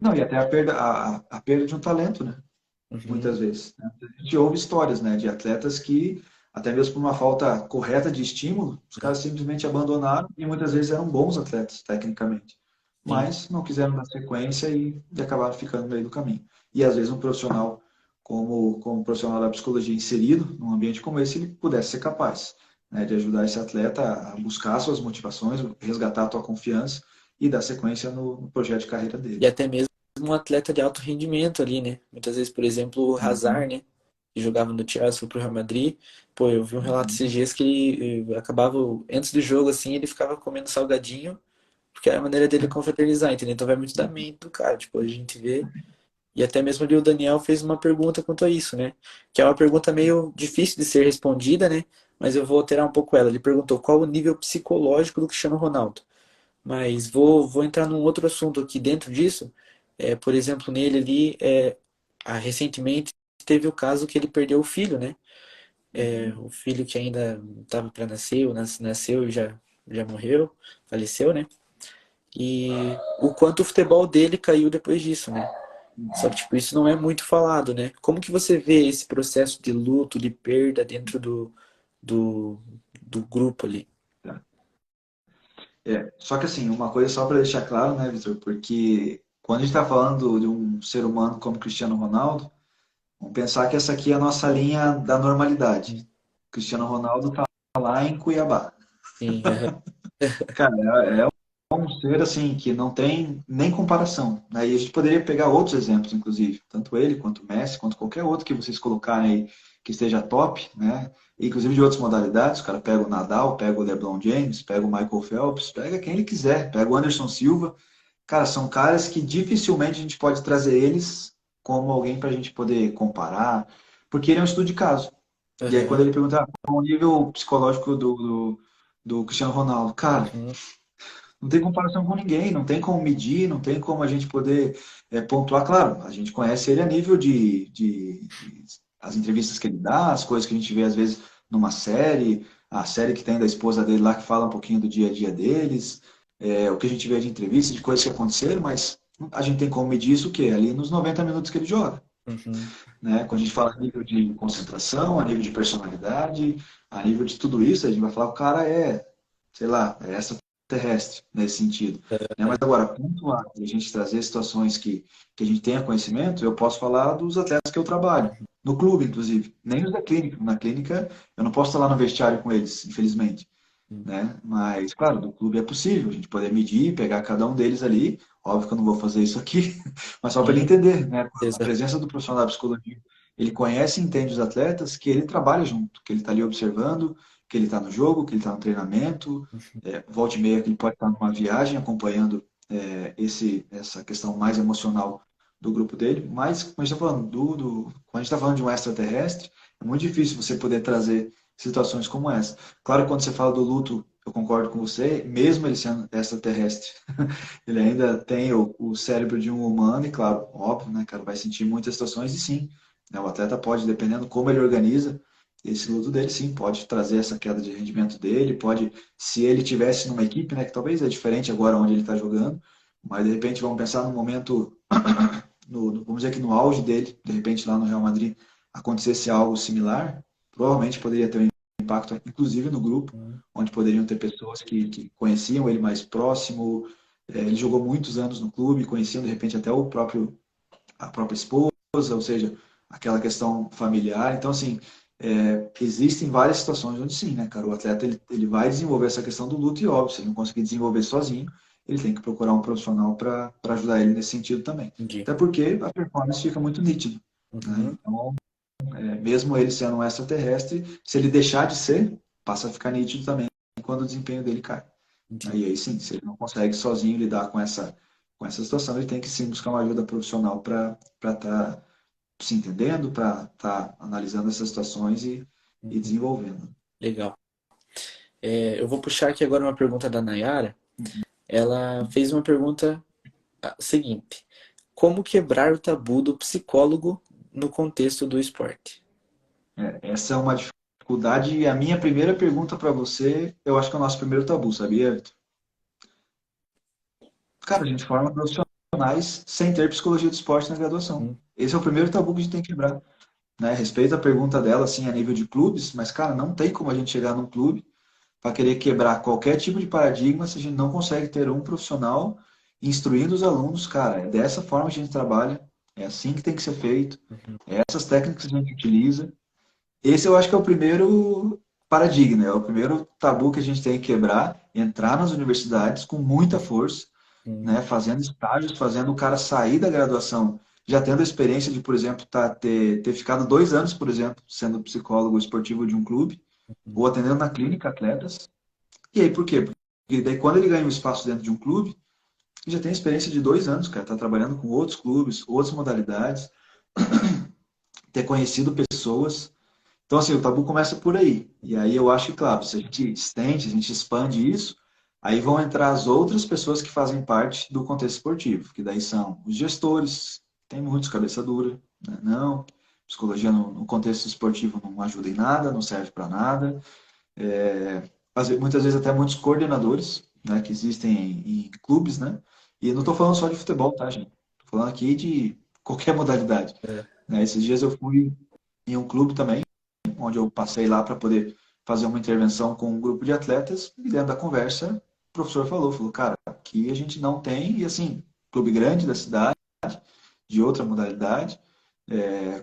Não, e até a perda de um talento, né? uhum. Muitas vezes. Né? A gente ouve histórias, né, de atletas que, até mesmo por uma falta correta de estímulo, os caras simplesmente abandonaram e muitas vezes eram bons atletas, tecnicamente. Sim. Mas não quiseram dar sequência e acabaram ficando no meio do caminho. e às vezes um profissional como um profissional da psicologia inserido num ambiente como esse, ele pudesse ser capaz, né, de ajudar esse atleta a buscar suas motivações, resgatar a tua confiança e dar sequência no projeto de carreira E dele. até mesmo um atleta de alto rendimento ali, né? Muitas vezes, por exemplo, o Hazard, Uhum, né? Que jogava no Chelsea, foi pro Real Madrid. Pô, eu vi um relato uhum, esses dias que ele acabava, antes do jogo, assim, ele ficava comendo salgadinho, porque era a maneira dele confraternizar, entendeu? Então vai muito da mente do cara. Tipo, a gente vê. E até mesmo ali o Daniel fez uma pergunta quanto a isso, né? Que é uma pergunta meio difícil de ser respondida, né? Mas eu vou alterar um pouco ela. Ele perguntou qual o nível psicológico do Cristiano Ronaldo. Mas vou entrar num outro assunto aqui dentro disso. Por exemplo, nele ali, recentemente teve o caso que ele perdeu o filho, né? uhum. O filho que ainda estava para nascer, ou nasceu e já morreu, faleceu, né? E o quanto o futebol dele caiu depois disso, né? Só que, Uhum. tipo, isso não é muito falado, né? Como que você vê esse processo de luto, de perda dentro do, do grupo ali? Tá. Só que assim, uma coisa só para deixar claro, né, Vitor, porque quando a gente está falando de um ser humano como Cristiano Ronaldo, vamos pensar que essa aqui é a nossa linha da normalidade. Hum, Cristiano Ronaldo está lá em Cuiabá. Sim, aham, Cara, é um ser assim que não tem nem comparação, né? E a gente poderia pegar outros exemplos, inclusive, tanto ele quanto o Messi, quanto qualquer outro que vocês colocarem aí que esteja top, né? Inclusive de outras modalidades, o cara pega o Nadal, pega o LeBron James, pega o Michael Phelps, pega quem ele quiser, pega o Anderson Silva. Cara, são caras que dificilmente a gente pode trazer eles como alguém para a gente poder comparar, porque ele é um estudo de caso. E aí quando aham, ele pergunta qual o nível psicológico do Cristiano Ronaldo, cara, uhum, não tem comparação com ninguém, não tem como medir, não tem como a gente poder pontuar. Claro, a gente conhece ele a nível de as entrevistas que ele dá, as coisas que a gente vê às vezes numa série, a série que tem da esposa dele lá que fala um pouquinho do dia a dia deles, o que a gente vê de entrevista, de coisas que aconteceram, mas a gente tem como medir isso o quê? Ali nos 90 minutos que ele joga, uhum, né? Quando a gente fala a nível de concentração, a nível de personalidade, a nível de tudo isso, a gente vai falar o cara sei lá, é extraterrestre nesse sentido. Né? Mas agora, pontuar e a gente trazer situações que a gente tenha conhecimento, eu posso falar dos atletas que eu trabalho, no clube, inclusive. Nem os da clínica. Na clínica, eu não posso estar lá no vestiário com eles, infelizmente. uhum, Né? Mas, claro, do clube é possível a gente poder medir, pegar cada um deles ali. Óbvio que eu não vou fazer isso aqui, mas só para ele sim, entender, né? A exato, presença do profissional da psicologia, ele conhece e entende os atletas, que ele trabalha junto, que ele está ali observando, que ele está no jogo, que ele está no treinamento, volta e meia que ele pode estar numa viagem acompanhando essa questão mais emocional do grupo dele. Mas, como a gente está falando, quando a gente está falando de um extraterrestre, é muito difícil você poder trazer situações como essa. Claro que quando você fala do luto, eu concordo com você, mesmo ele sendo extraterrestre, ele ainda tem o cérebro de um humano, e claro, óbvio, né, cara, vai sentir muitas situações, e sim, né, o atleta pode, dependendo como ele organiza esse luto dele, sim, pode trazer essa queda de rendimento dele, pode, se ele tivesse numa equipe, né, que talvez é diferente agora onde ele está jogando, mas de repente vamos pensar no momento, vamos dizer que no auge dele, de repente lá no Real Madrid, acontecesse algo similar, provavelmente poderia ter um impacto, inclusive no grupo, uhum, onde poderiam ter pessoas que conheciam ele mais próximo. Ele jogou muitos anos no clube, conheciam de repente até a própria esposa, ou seja, aquela questão familiar. Então, assim, existem várias situações onde sim, né, cara, o atleta ele vai desenvolver essa questão do luto e óbvio, se ele não conseguir desenvolver sozinho, ele tem que procurar um profissional para ajudar ele nesse sentido também. entendi. Até porque a performance fica muito nítida, né? Uhum, Então, mesmo ele sendo um extraterrestre, se ele deixar de ser, passa a ficar nítido também quando o desempenho dele cai. E entendi. aí sim, se ele não consegue sozinho lidar com essa situação, ele tem que sim buscar uma ajuda profissional para estar se entendendo, para estar analisando essas situações e Uhum, desenvolvendo. legal. Eu vou puxar aqui agora uma pergunta da Nayara. Ela fez uma pergunta seguinte: como quebrar o tabu do psicólogo no contexto do esporte? Essa é uma dificuldade e a minha primeira pergunta para você, eu acho que é o nosso primeiro tabu, sabia, Vitor? Cara, a gente forma profissionais sem ter psicologia do esporte na graduação. Uhum, Esse é o primeiro tabu que a gente tem que quebrar. Né? Respeito a pergunta dela, assim, a nível de clubes, mas, cara, não tem como a gente chegar num clube para querer quebrar qualquer tipo de paradigma se a gente não consegue ter um profissional instruindo os alunos, cara. É dessa forma que a gente trabalha. É assim que tem que ser feito. Uhum. Essas técnicas que a gente utiliza. Esse eu acho que é o primeiro paradigma, é o primeiro tabu que a gente tem que quebrar, entrar nas universidades com muita força, Uhum. né, fazendo estágios, fazendo o cara sair da graduação, já tendo a experiência de, por exemplo, ter ficado 2 anos, por exemplo, sendo psicólogo esportivo de um clube, ou atendendo na clínica atletas. E aí, por quê? Porque daí quando ele ganha um espaço dentro de um clube, ele já tem experiência de 2 anos, cara, tá trabalhando com outros clubes, outras modalidades, ter conhecido pessoas. Então, assim, o tabu começa por aí. E aí eu acho que, claro, se a gente estende, se a gente expande isso, aí vão entrar as outras pessoas que fazem parte do contexto esportivo, que daí são os gestores, tem muitos cabeça dura, né? Não, psicologia no contexto esportivo não ajuda em nada, não serve para nada. Muitas vezes até muitos coordenadores, né, que existem em clubes, né? E não estou falando só de futebol, tá, gente? Estou falando aqui de qualquer modalidade. É. Né? Esses dias eu fui em um clube também, onde eu passei lá para poder fazer uma intervenção com um grupo de atletas, e dentro da conversa, o professor falou, cara, aqui a gente não tem, e assim, clube grande da cidade, de outra modalidade,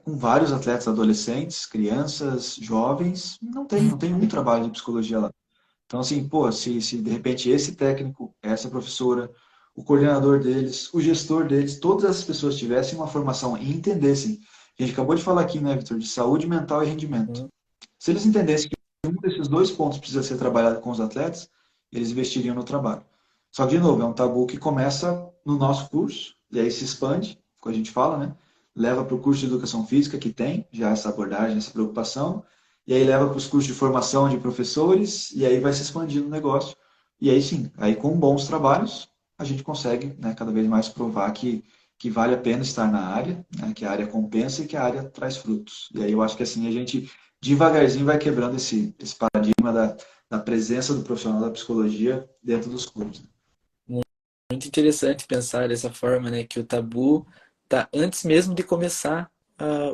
com vários atletas adolescentes, crianças, jovens, não tem um trabalho de psicologia lá. Então, assim, pô, se de repente esse técnico, essa professora, o coordenador deles, o gestor deles, todas essas pessoas tivessem uma formação e entendessem, a gente acabou de falar aqui, né, Vitor, de saúde mental e rendimento. Uhum. Se eles entendessem que um desses dois pontos precisa ser trabalhado com os atletas, eles investiriam no trabalho. Só que, de novo, é um tabu que começa no nosso curso, e aí se expande, como a gente fala, né? Leva para o curso de educação física, que tem já essa abordagem, essa preocupação, e aí leva para os cursos de formação de professores, e aí vai se expandindo o negócio. E aí sim, aí com bons trabalhos, a gente consegue, né, cada vez mais provar que vale a pena estar na área, né, que a área compensa e que a área traz frutos. E aí eu acho que assim a gente devagarzinho vai quebrando esse paradigma da presença do profissional da psicologia dentro dos clubes. Muito interessante pensar dessa forma, né? Que o tabu tá antes mesmo de começar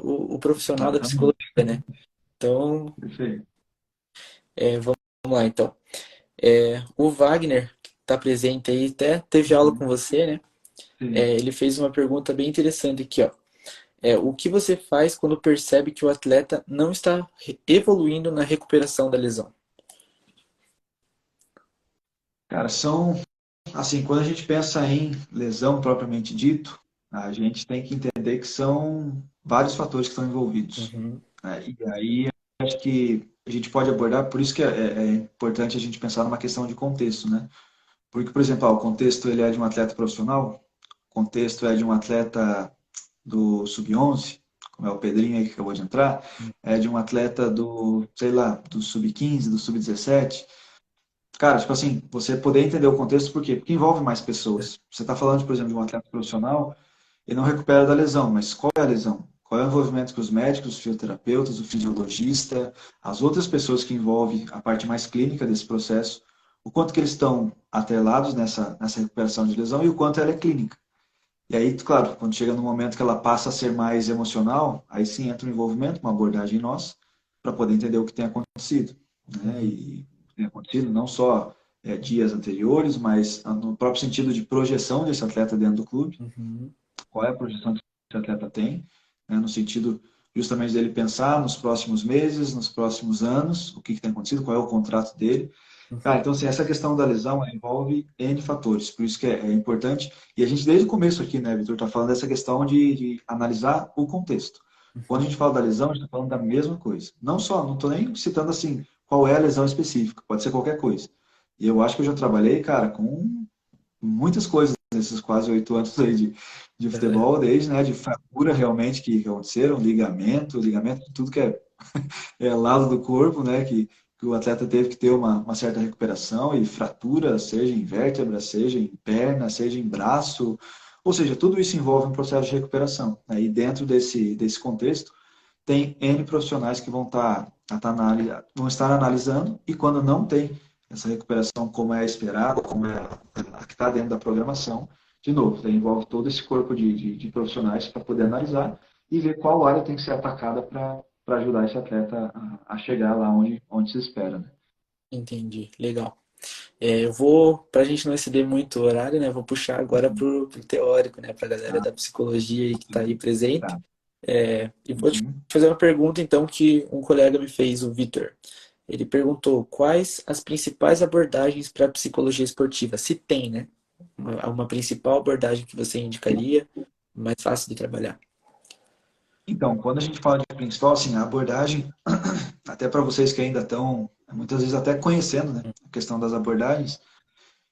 o profissional da Exatamente. psicologia, né? Então, Perfeito. vamos lá, então. O Wagner, que está presente aí, até teve aula com você, né? Sim. Ele fez uma pergunta bem interessante aqui, ó. O que você faz quando percebe que o atleta não está evoluindo na recuperação da lesão? Cara, assim, quando a gente pensa em lesão propriamente dito, a gente tem que entender que são vários fatores que estão envolvidos. Uhum, Né? E aí, acho que a gente pode abordar, por isso que é importante a gente pensar numa questão de contexto, né? Porque, por exemplo, o contexto ele é de um atleta profissional, o contexto é de um atleta do sub-11, como é o Pedrinho aí que acabou de entrar, é de um atleta do, sei lá, do sub-15, do sub-17. Cara, tipo assim, você poder entender o contexto, por quê? Porque envolve mais pessoas. Você está falando, por exemplo, de um atleta profissional, ele não recupera da lesão, mas qual é a lesão? Qual é o envolvimento com os médicos, os fisioterapeutas, o fisiologista, as outras pessoas que envolvem a parte mais clínica desse processo, o quanto que eles estão atrelados nessa recuperação de lesão e o quanto ela é clínica. E aí, claro, quando chega no momento que ela passa a ser mais emocional, aí sim entra o envolvimento, uma abordagem nossa, para poder entender o que tem acontecido. Né? uhum, E o que tem acontecido não só dias anteriores, mas no próprio sentido de projeção desse atleta dentro do clube. uhum, Qual é a projeção que esse atleta tem, né? No sentido justamente dele pensar nos próximos meses, nos próximos anos, o que tem acontecido, qual é o contrato dele. Cara, uhum. então, assim, essa questão da lesão envolve N fatores, por isso que é importante. E a gente, desde o começo aqui, né, Vitor, está falando dessa questão de analisar o contexto. Quando a gente fala da lesão, a gente está falando da mesma coisa. Não só, não estou nem citando assim qual é a lesão específica, pode ser qualquer coisa. E eu acho que eu já trabalhei, cara, com muitas coisas nesses quase 8 anos aí de É, futebol, desde, né, de fratura realmente que aconteceram, ligamento, tudo que é lado do corpo, né, que o atleta teve que ter uma certa recuperação e fratura, seja em vértebra, seja em perna, seja em braço, ou seja, tudo isso envolve um processo de recuperação. Né? E dentro desse contexto, tem N profissionais que vão estar analisando e quando não tem essa recuperação como é esperado, como é a que está dentro da programação, de novo, daí envolve todo esse corpo de profissionais para poder analisar e ver qual área tem que ser atacada para ajudar esse atleta a chegar lá onde se espera. Né? entendi. Legal. Eu vou, para a gente não exceder muito o horário, né? Vou puxar agora pro teórico, né? Para a galera Ah, da psicologia aí que está aí sim. presente. Tá. E vou te Uhum. fazer uma pergunta, então, que um colega me fez, o Vitor. Ele perguntou quais as principais abordagens para a psicologia esportiva, se tem, né? Uma principal abordagem que você indicaria, mais fácil de trabalhar. Então, quando a gente fala de principal, assim, a abordagem, até para vocês que ainda estão, muitas vezes até conhecendo, né, a questão das abordagens,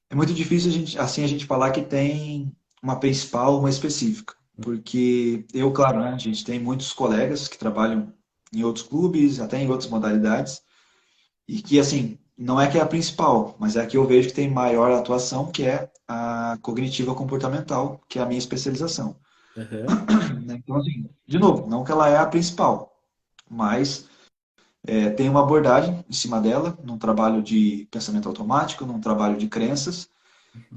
é muito difícil a gente falar que tem uma principal, uma específica. Porque eu, claro, né, a gente tem muitos colegas que trabalham em outros clubes, até em outras modalidades, e que, assim, não é que é a principal, mas é a que eu vejo que tem maior atuação, que é a cognitiva comportamental, que é a minha especialização. Aham. Né? Então, assim, de novo, não que ela é a principal, mas tem uma abordagem em cima dela, num trabalho de pensamento automático, num trabalho de crenças.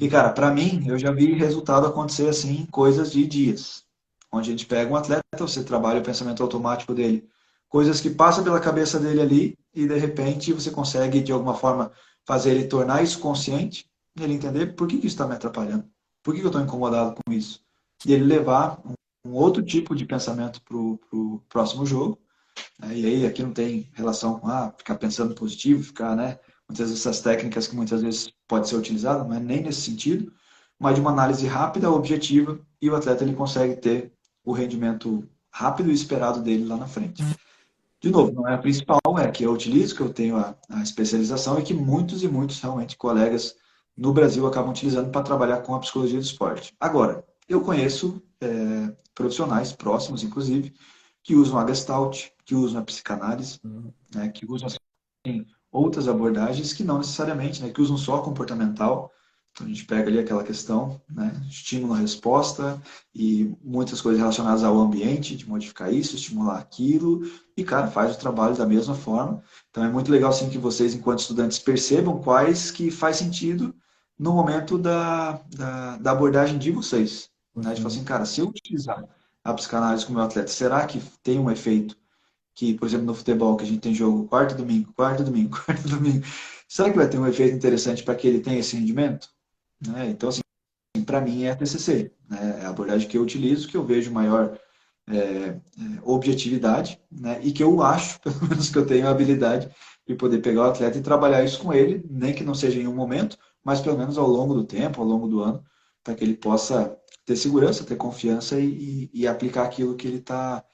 E, cara, para mim, eu já vi resultado acontecer assim em coisas de dias. Onde a gente pega um atleta, você trabalha o pensamento automático dele, coisas que passam pela cabeça dele ali, e de repente você consegue, de alguma forma, fazer ele tornar isso consciente, e ele entender por que que isso está me atrapalhando, por que que eu estou incomodado com isso. E ele levar um outro tipo de pensamento para o próximo jogo, né? E aí aqui não tem relação com ficar pensando positivo, ficar, né? Muitas vezes essas técnicas que muitas vezes pode ser utilizada, não é nem nesse sentido, mas de uma análise rápida, objetiva, e o atleta ele consegue ter o rendimento rápido e esperado dele lá na frente. De novo, não é a principal, é a que eu utilizo, que eu tenho a especialização e que muitos e muitos realmente colegas no Brasil acabam utilizando para trabalhar com a psicologia do esporte. Agora, eu conheço profissionais próximos, inclusive, que usam a Gestalt, que usam a psicanálise, Uhum. né, que usam assim, outras abordagens que não necessariamente, né, que usam só a comportamental. Então a gente pega ali aquela questão, né, estímulo-resposta e muitas coisas relacionadas ao ambiente, de modificar isso, estimular aquilo, e cara, faz o trabalho da mesma forma. Então é muito legal assim que vocês, enquanto estudantes, percebam quais que faz sentido no momento da abordagem de vocês. Né? De falar Uhum. assim, cara, se eu utilizar a psicanálise com o meu atleta, será que tem um efeito que, por exemplo, no futebol, que a gente tem jogo quarto domingo, quarto domingo, quarto domingo, será que vai ter um efeito interessante para que ele tenha esse rendimento? Né? Então, assim, para mim é a TCC, né? É a abordagem que eu utilizo, que eu vejo maior objetividade, né? E que eu acho, pelo menos que eu tenho a habilidade de poder pegar o atleta e trabalhar isso com ele, nem que não seja em um momento, mas pelo menos ao longo do tempo, ao longo do ano, para que ele possa ter segurança, ter confiança e aplicar aquilo que ele tá,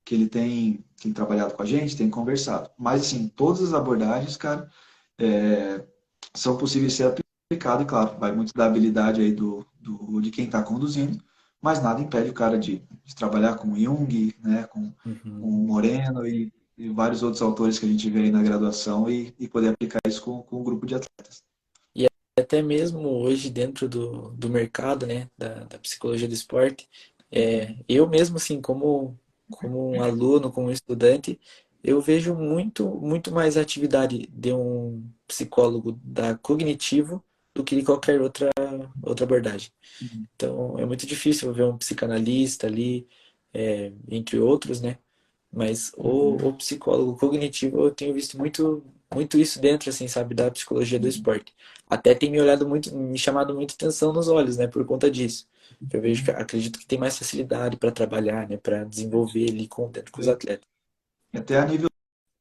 que ele tem trabalhado com a gente, tem conversado. Mas assim, todas as abordagens, cara, é, são possíveis de ser aplicadas, e claro, vai muito da habilidade aí de quem está conduzindo, mas nada impede o cara de trabalhar com Jung, né, com Uhum. Moreno e vários outros autores que a gente vê aí na graduação e poder aplicar isso com um grupo de atletas. E até mesmo hoje, dentro do mercado, né, da psicologia do esporte, eu mesmo, assim, como um aluno, como um estudante, eu vejo muito mais atividade de um psicólogo da cognitivo do que de qualquer outra abordagem. Então, é muito difícil ver um psicanalista ali, entre outros, né? Mas o psicólogo cognitivo eu tenho visto muito isso dentro, assim, sabe, da psicologia do esporte. Até tem me olhado muito, me chamado muito atenção nos olhos, né, por conta disso. Eu vejo que acredito que tem mais facilidade para trabalhar, né, para desenvolver ali dentro com os atletas. Até a nível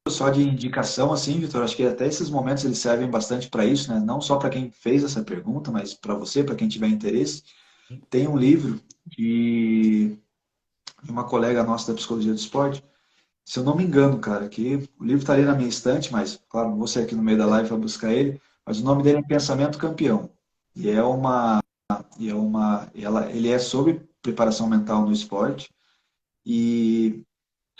só de indicação, assim, Vitor, acho que até esses momentos eles servem bastante para isso, né? Não só para quem fez essa pergunta, mas para você, para quem tiver interesse. Tem um livro de uma colega nossa da psicologia do esporte. Se eu não me engano, cara, que o livro está ali na minha estante, mas, claro, não vou sair aqui no meio da live para buscar ele, mas o nome dele é Pensamento Campeão. E é uma, ele é sobre preparação mental no esporte. E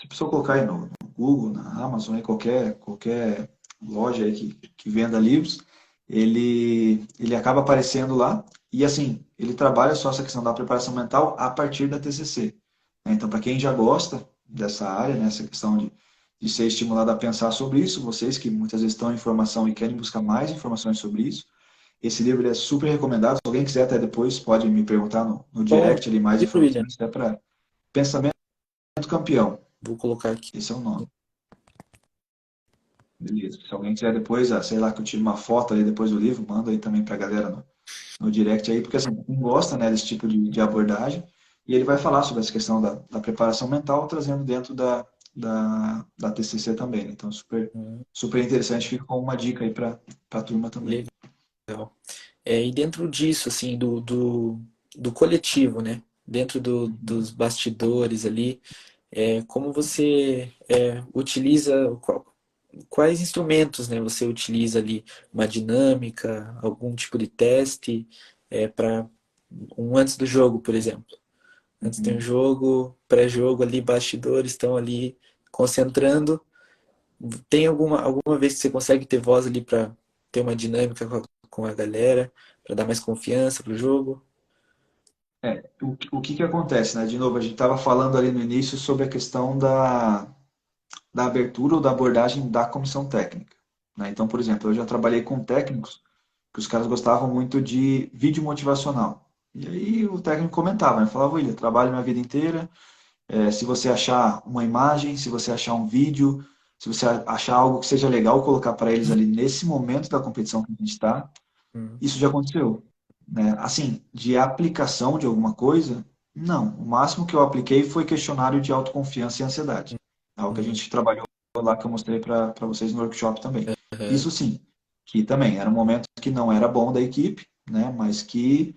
se a pessoa colocar aí no Google, na Amazon, em qualquer loja aí que venda livros, ele acaba aparecendo lá. E assim, ele trabalha só essa questão da preparação mental a partir da TCC. Né? Então, para quem já gosta dessa área, né, essa questão de ser estimulado a pensar sobre isso, vocês que muitas vezes estão em formação e querem buscar mais informações sobre isso, esse livro é super recomendado. Se alguém quiser até depois, pode me perguntar no Qual o direct ali mais livro, William? informações, até para Pensamento Campeão. Vou colocar aqui. Esse é o nome. Beleza. Se alguém quiser depois, sei lá, que eu tire uma foto ali depois do livro, manda aí também pra galera no direct aí, porque assim, quem gosta, né, desse tipo de abordagem, e ele vai falar sobre essa questão da preparação mental, trazendo dentro da TCC também, né? Então, super, Hum, super interessante, fica com uma dica aí para a turma também. legal. E dentro disso, assim, do coletivo, né? Dentro dos Uhum. bastidores ali, como você utiliza, quais instrumentos, né, você utiliza ali? Uma dinâmica, algum tipo de teste, para antes do jogo, por exemplo. Antes tem um Uhum. jogo, pré-jogo ali, bastidores estão ali concentrando. Tem alguma vez que você consegue ter voz ali para ter uma dinâmica com a galera, para dar mais confiança pro jogo? O que que acontece, né? De novo, a gente estava falando ali no início sobre a questão da abertura ou da abordagem da comissão técnica, né? Então, por exemplo, eu já trabalhei com técnicos que os caras gostavam muito de vídeo motivacional. E aí o técnico comentava, né? Falava, William, trabalho minha vida inteira, se você achar uma imagem, se você achar um vídeo, se você achar algo que seja legal colocar para eles ali nesse momento da competição que a gente está, Hum, isso já aconteceu, né? Assim, de aplicação de alguma coisa, não. O máximo que eu apliquei foi questionário de autoconfiança e ansiedade. É algo que a hum, gente trabalhou lá que eu mostrei para vocês no workshop também. aham, Isso sim, que também era um momento que não era bom da equipe, né? Mas que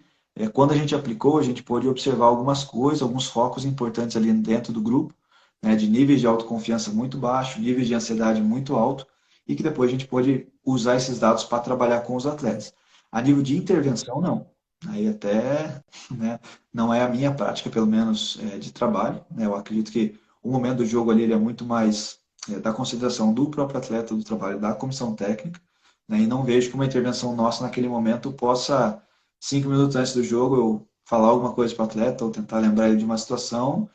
quando a gente aplicou, a gente pôde observar algumas coisas, alguns focos importantes ali dentro do grupo, né? De níveis de autoconfiança muito baixo, níveis de ansiedade muito alto, e que depois a gente pôde usar esses dados para trabalhar com os atletas. A nível de intervenção, não. Aí até, né, não é a minha prática, pelo menos, de trabalho, né? Eu acredito que o momento do jogo ali ele é muito mais da consideração do próprio atleta, do trabalho da comissão técnica, né? E não vejo que uma intervenção nossa naquele momento possa, 5 minutos antes do jogo, eu falar alguma coisa para o atleta ou tentar lembrar ele de uma situação,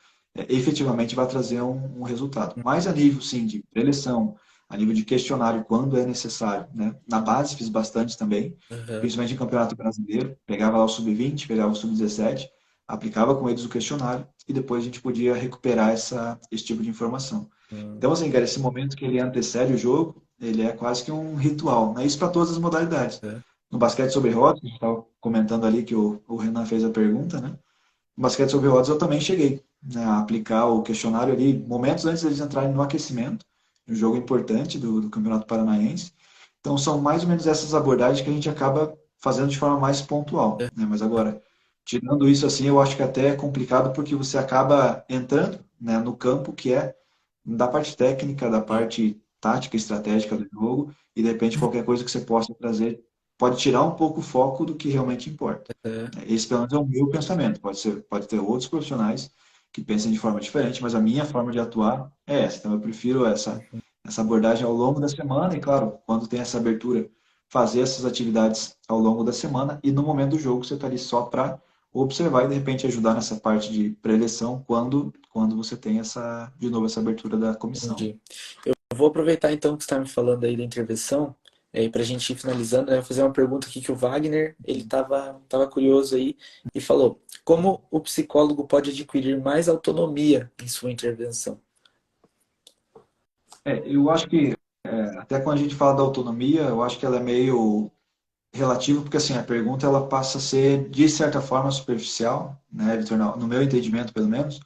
efetivamente vai trazer um resultado. Mas a nível, sim, de preleção, a nível de questionário, quando é necessário, né? Na base fiz bastante também, aham, principalmente em Campeonato Brasileiro, pegava lá o sub-20, pegava o sub-17, aplicava com eles o questionário e depois a gente podia recuperar esse tipo de informação. hum, Então, assim, cara, esse momento que ele antecede o jogo, ele é quase que um ritual, né? Isso para todas as modalidades. aham, No basquete sobre rodas, a gente estava comentando ali que o Renan fez a pergunta, né? No basquete sobre rodas eu também cheguei, né, a aplicar o questionário ali momentos antes deles entrarem no aquecimento, um jogo importante do Campeonato Paranaense. Então são mais ou menos essas abordagens que a gente acaba fazendo de forma mais pontual, né? Mas agora, tirando isso assim, eu acho que até é complicado porque você acaba entrando, né, no campo que é da parte técnica, da sim, parte tática, estratégica do jogo, e de repente qualquer coisa que você possa trazer pode tirar um pouco o foco do que realmente importa. aham, Esse, pelo menos, é o meu pensamento. Pode ter outros profissionais que pensem de forma diferente, mas a minha forma de atuar é essa. Então, eu prefiro uhum, essa abordagem ao longo da semana e, claro, quando tem essa abertura, fazer essas atividades ao longo da semana e no momento do jogo você está ali só para observar e, de repente, ajudar nessa parte de preleção quando você tem de novo, essa abertura da comissão. entendi. Eu vou aproveitar então que você está me falando aí da intervenção, para a gente ir finalizando, né, fazer uma pergunta aqui que o Wagner, ele tava curioso aí e falou, como o psicólogo pode adquirir mais autonomia em sua intervenção? Eu acho que, até quando a gente fala da autonomia, eu acho que ela é meio relativo, porque assim, a pergunta ela passa a ser, de certa forma, superficial, né, Vitor? No meu entendimento, pelo menos,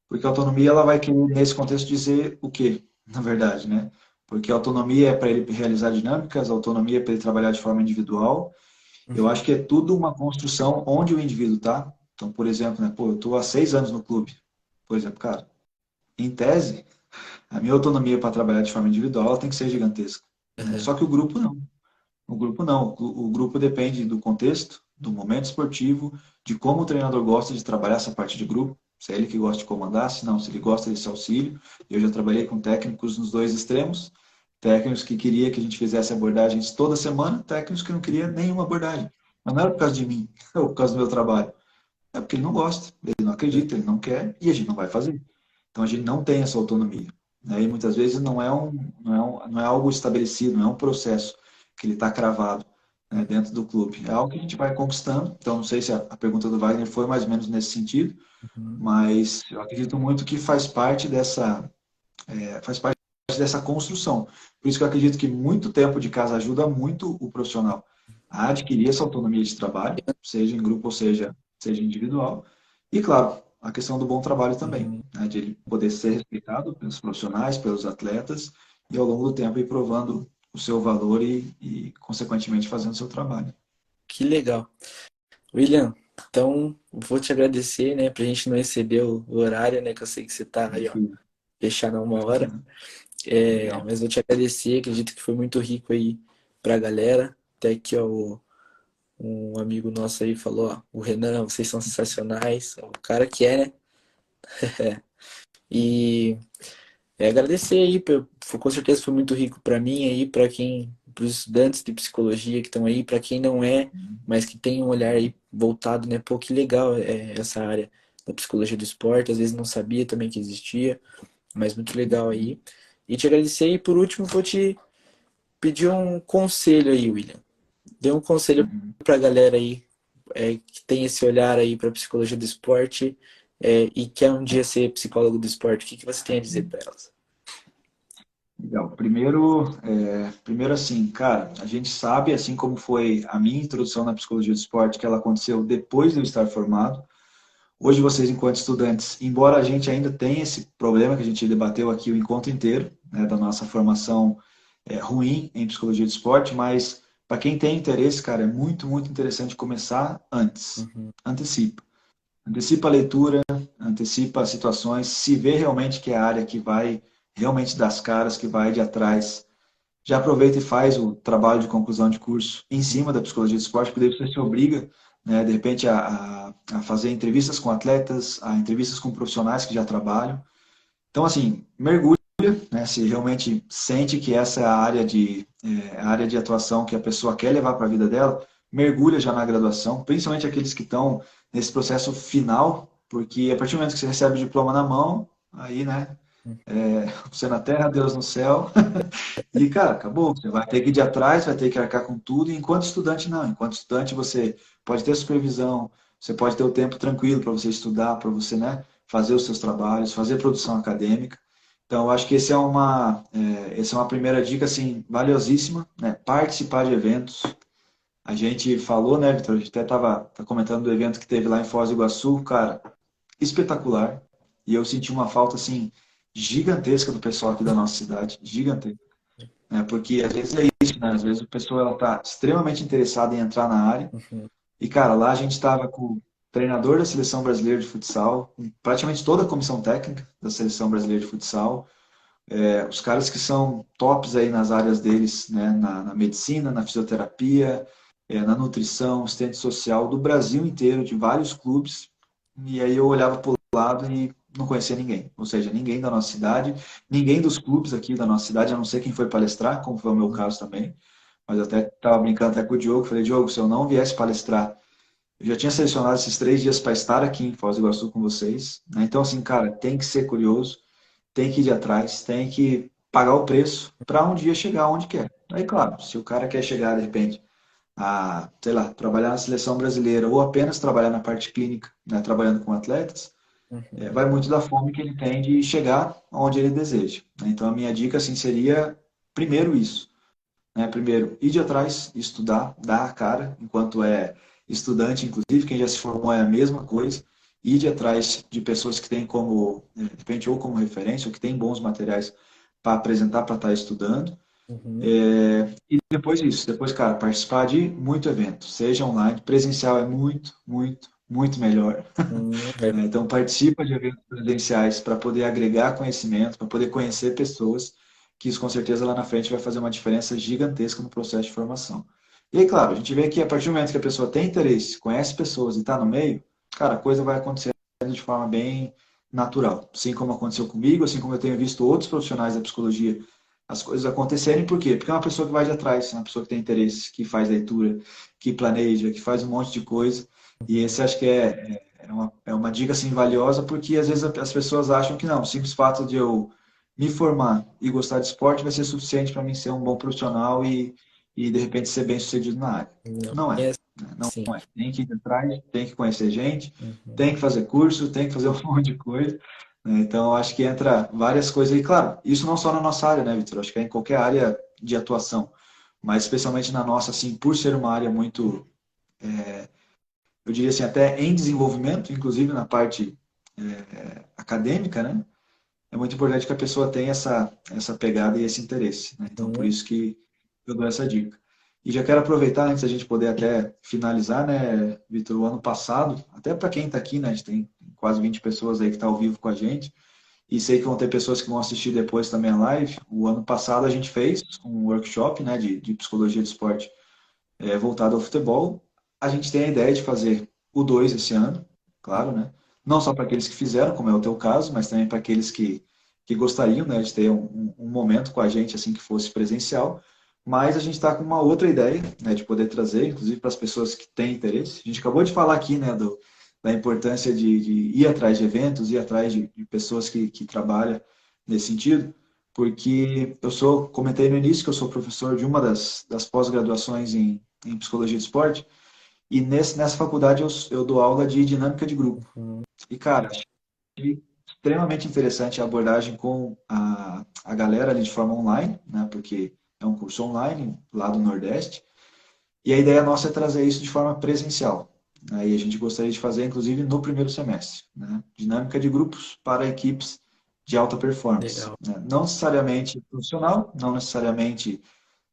porque a autonomia ela vai querer, nesse contexto, dizer o quê, na verdade, né? Porque a autonomia é para ele realizar dinâmicas, a autonomia é para ele trabalhar de forma individual. Eu Uhum, acho que é tudo uma construção onde o indivíduo tá. Então, por exemplo, né, pô, eu estou há 6 anos no clube. Por exemplo, cara, em tese, a minha autonomia para trabalhar de forma individual ela tem que ser gigantesca, né? aham, Só que o grupo não. O grupo não. O grupo depende do contexto, do momento esportivo, de como o treinador gosta de trabalhar essa parte de grupo. Se é ele que gosta de comandar, se não, se ele gosta desse auxílio. Eu já trabalhei com técnicos nos dois extremos. Técnicos que queria que a gente fizesse abordagens toda semana, técnicos que não queria nenhuma abordagem. Mas não era por causa de mim, ou por causa do meu trabalho. É porque ele não gosta, ele não aham, acredita, ele não quer e a gente não vai fazer. Então a gente não tem essa autonomia, né? E muitas vezes não é algo estabelecido, não é um processo que ele está cravado, né, dentro do clube. É algo que a gente vai conquistando. Então não sei se a pergunta do Wagner foi mais ou menos nesse sentido, uhum, mas eu acredito muito que faz parte dessa construção. Por isso que eu acredito que muito tempo de casa ajuda muito o profissional a adquirir essa autonomia de trabalho, seja em grupo ou seja individual. E, claro, a questão do bom trabalho também, Uhum. né, de ele poder ser respeitado pelos profissionais, pelos atletas, e ao longo do tempo ir provando o seu valor consequentemente, fazendo o seu trabalho. Que legal. William, então vou te agradecer, né, pra gente não exceder o horário, né, que eu sei que você tá aí, ó, Tranquilo. fechado há 1 hora. É, Legal. mas vou te agradecer, acredito que foi muito rico aí pra galera. Até aqui, ó, um amigo nosso aí falou, ó, o Renan, vocês são sensacionais. O cara que é, né? E agradecer aí, com certeza foi muito rico para mim aí, para os estudantes de psicologia que estão aí, para quem não é, mas que tem um olhar aí voltado, né? Pô, que legal essa área da psicologia do esporte, às vezes não sabia também que existia, mas muito legal aí. E te agradecer e por último vou te pedir um conselho aí, William. Dê um conselho Uhum. para a galera aí que tem esse olhar aí para psicologia do esporte e quer um dia ser psicólogo do esporte. O que que você tem a dizer para elas? Legal. Primeiro assim, cara, a gente sabe, assim como foi a minha introdução na psicologia do esporte, que ela aconteceu depois de eu estar formado. Hoje vocês, enquanto estudantes, embora a gente ainda tenha esse problema que a gente debateu aqui o encontro inteiro, né, da nossa formação ruim em psicologia do esporte, mas para quem tem interesse, cara, é muito, muito interessante começar antes. Uhum, Antecipa. Antecipa a leitura, antecipa as situações, se vê realmente que é a área que vai realmente das caras, que vai de atrás, já aproveita e faz o trabalho de conclusão de curso em uhum, cima da psicologia do esporte, porque daí você se obriga, né, de repente, a fazer entrevistas com atletas, a entrevistas com profissionais que já trabalham. Então, assim, mergulha, né, se realmente sente que essa é a área de atuação que a pessoa quer levar para a vida dela, mergulha já na graduação, principalmente aqueles que estão nesse processo final, porque a partir do momento que você recebe o diploma na mão, aí, né, você na terra, Deus no céu, e, cara, acabou. Você vai ter que ir de atrás, vai ter que arcar com tudo. E enquanto estudante, não. Enquanto estudante, você pode ter supervisão, você pode ter o tempo tranquilo para você estudar, para você, né, fazer os seus trabalhos, fazer produção acadêmica. Então, eu acho que essa é uma primeira dica, assim, valiosíssima, né? Participar de eventos. A gente falou, né, Vitor? A gente até estava comentando do evento que teve lá em Foz do Iguaçu, cara, espetacular. E eu senti uma falta, assim, gigantesca do pessoal aqui da nossa cidade, gigantesca, né? Porque às vezes é isso, né? Às vezes a pessoa ela está extremamente interessada em entrar na área uhum, e, cara, lá a gente estava com o treinador da seleção brasileira de futsal, com praticamente toda a comissão técnica da seleção brasileira de futsal, os caras que são tops aí nas áreas deles, né? Na medicina, na fisioterapia, na nutrição, assistente social do Brasil inteiro, de vários clubes. E aí eu olhava para o lado e não conhecia ninguém, ou seja, ninguém da nossa cidade, ninguém dos clubes aqui da nossa cidade, a não ser quem foi palestrar, como foi o meu caso também. Mas eu até estava brincando até com o Diogo, falei, Diogo, se eu não viesse palestrar, eu já tinha selecionado esses 3 dias para estar aqui em Foz do Iguaçu com vocês, né? Então, assim, cara, tem que ser curioso, tem que ir de atrás, tem que pagar o preço para um dia chegar onde quer. Aí, claro, se o cara quer chegar, de repente, a, sei lá, trabalhar na seleção brasileira ou apenas trabalhar na parte clínica, né, trabalhando com atletas, uhum. vai muito da fome que ele tem de chegar onde ele deseja, né? Então, a minha dica, assim, seria primeiro isso, né? Primeiro, ir de atrás, estudar, dar a cara, enquanto é estudante, inclusive, quem já se formou é a mesma coisa, ir de atrás de pessoas que têm como, de repente, ou como referência, ou que têm bons materiais para apresentar, para estar estudando. Uhum. E depois isso, depois, cara, participar de muito evento, seja online, presencial é muito, muito, muito melhor. É, Né? Então, participa de eventos presenciais para poder agregar conhecimento, para poder conhecer pessoas, que isso com certeza lá na frente vai fazer uma diferença gigantesca no processo de formação. E aí, claro, a gente vê que a partir do momento que a pessoa tem interesse, conhece pessoas e está no meio, cara, a coisa vai acontecendo de forma bem natural. Assim como aconteceu comigo, assim como eu tenho visto outros profissionais da psicologia as coisas acontecerem, por quê? Porque é uma pessoa que vai de atrás, é uma pessoa que tem interesse, que faz leitura, que planeja, que faz um monte de coisa. E esse acho que é uma dica assim valiosa, porque às vezes as pessoas acham que não, o simples fato de eu me formar e gostar de esporte vai ser suficiente para mim ser um bom profissional e de repente ser bem sucedido na área. não, Não é, é né? assim. Não é. Tem que ir atrás, tem que conhecer gente, Uhum. tem que fazer curso, tem que fazer um monte de coisa. né? Então, eu acho que entra várias coisas aí. Claro, isso não só na nossa área, né, Vitor? Acho que é em qualquer área de atuação, mas especialmente na nossa, assim, por ser uma área muito, eu diria assim, até em desenvolvimento, inclusive na parte acadêmica, né? É muito importante que a pessoa tenha essa pegada e esse interesse, né? Então, por Uhum. isso que eu dou essa dica. E já quero aproveitar, antes da gente poder até finalizar, né, Vitor, o ano passado, até para quem está aqui, né, a gente tem quase 20 pessoas aí que estão ao vivo com a gente, e sei que vão ter pessoas que vão assistir depois também a live. O ano passado a gente fez um workshop, né, de psicologia do esporte voltado ao futebol. A gente tem a ideia de fazer o 2 esse ano, claro, né? Não só para aqueles que fizeram, como é o teu caso, mas também para aqueles que gostariam, né, de ter um momento com a gente, assim, que fosse presencial. Mas a gente está com uma outra ideia, né, de poder trazer, inclusive para as pessoas que têm interesse. A gente acabou de falar aqui, né, da importância de ir atrás de eventos, ir atrás de pessoas que trabalham nesse sentido, porque comentei no início que eu sou professor de uma das pós-graduações em psicologia do esporte, e nessa faculdade eu dou aula de dinâmica de grupo. Uhum. E, cara, achei extremamente interessante a abordagem com a galera ali de forma online, né, porque é um curso online lá do Nordeste, e a ideia nossa é trazer isso de forma presencial. Né, e a gente gostaria de fazer, inclusive, no primeiro semestre. Né, dinâmica de grupos para equipes de alta performance. Legal. Né, não necessariamente profissional, não necessariamente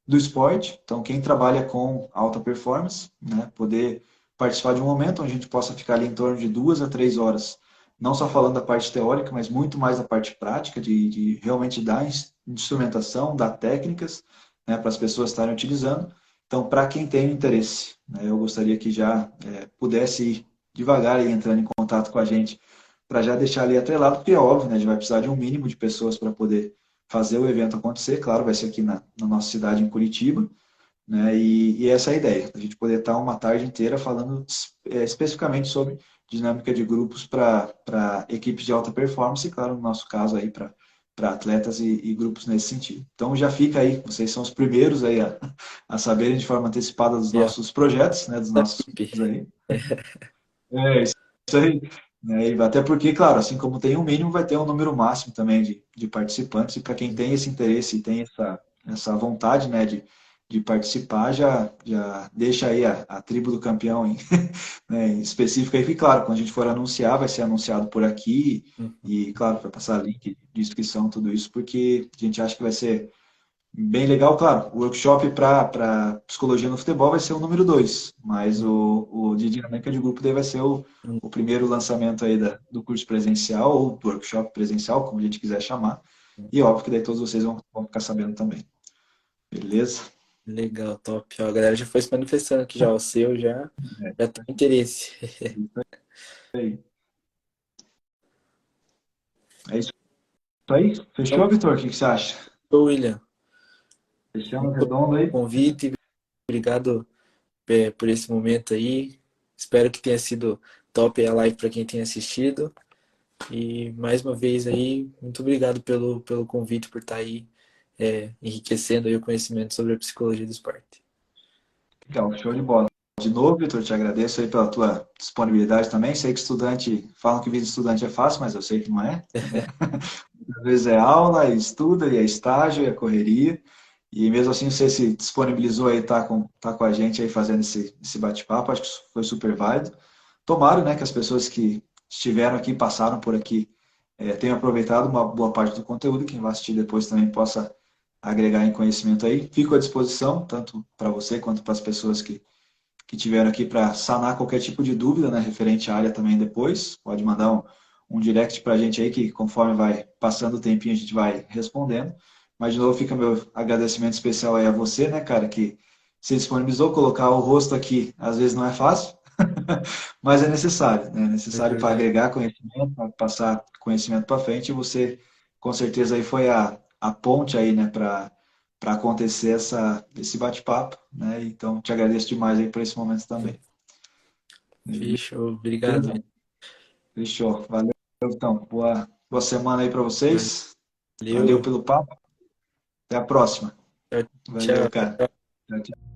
do esporte. Então, quem trabalha com alta performance, né, poder participar de um momento onde a gente possa ficar ali em torno de 2 a 3 horas, não só falando da parte teórica, mas muito mais da parte prática, de realmente dar instrumentação, dar técnicas, né, para as pessoas estarem utilizando. Então, para quem tem interesse, né, eu gostaria que já pudesse ir devagar e entrando em contato com a gente, para já deixar ali atrelado, porque é óbvio, né, a gente vai precisar de um mínimo de pessoas para poder fazer o evento acontecer. Claro, vai ser aqui na nossa cidade, em Curitiba, né? E essa é a ideia, a gente poder estar uma tarde inteira falando especificamente sobre dinâmica de grupos para equipes de alta performance, e claro, no nosso caso aí para atletas e grupos nesse sentido. Então já fica aí, vocês são os primeiros aí a saberem de forma antecipada dos E, ó, nossos projetos, né, dos nossos equipe. planos aí. É isso aí. Né? E até porque, claro, assim como tem um mínimo, vai ter um número máximo também de participantes. E para quem tem esse interesse e tem essa vontade, né, de participar, já deixa aí a tribo do campeão né, em específico aí. E claro, quando a gente for anunciar, vai ser anunciado por aqui. Uhum. E claro, vai passar link de inscrição, tudo isso, porque a gente acha que vai ser bem legal, claro. O workshop para psicologia no futebol vai ser o número 2, mas o de dinâmica de grupo daí vai ser Uhum. o primeiro lançamento aí do curso presencial ou do workshop presencial, como a gente quiser chamar. E óbvio que daí todos vocês vão ficar sabendo também. Beleza? Legal, top. Ó, a galera já foi se manifestando aqui já, o seu já tá com interesse. É isso aí. É isso aí. Então, Fechou, Vitor? O que você acha? ô, William, Fechamos muito redondo aí? convite, obrigado por esse momento aí. Espero que tenha sido top a live para quem tenha assistido. E mais uma vez aí, muito obrigado pelo convite, por estar aí enriquecendo aí o conhecimento sobre a psicologia do esporte. Legal, show de bola. De novo, Vitor, te agradeço aí pela tua disponibilidade também. Sei que estudante, falam que vida de estudante é fácil, mas eu sei que não é. Né? Às vezes é aula, e estuda, e é estágio, e é correria. E mesmo assim você se disponibilizou aí, tá com a gente aí fazendo esse bate-papo. Acho que isso foi super válido. Tomara, né, que as pessoas que estiveram aqui, passaram por aqui, tenham aproveitado uma boa parte do conteúdo. Quem vai assistir depois também possa agregar em conhecimento aí. Fico à disposição, tanto para você quanto para as pessoas que tiveram aqui para sanar qualquer tipo de dúvida, né, referente à área também depois. Pode mandar um direct para a gente aí, que conforme vai passando o tempinho a gente vai respondendo. Mas de novo fica meu agradecimento especial aí a você, né, cara, que se disponibilizou. Colocar o rosto aqui às vezes não é fácil, mas é necessário, né? É É necessário para verdade. agregar conhecimento, para passar conhecimento para frente, e você com certeza aí foi a ponte aí, né, para acontecer esse bate-papo, né? Então, te agradeço demais aí por esse momento também. Fechou. Obrigado. Beleza? Fechou. Valeu, então. Boa semana aí para vocês. Valeu Valeu. pelo papo. Até a próxima. Tchau, Valeu, tchau. cara. Tchau, tchau.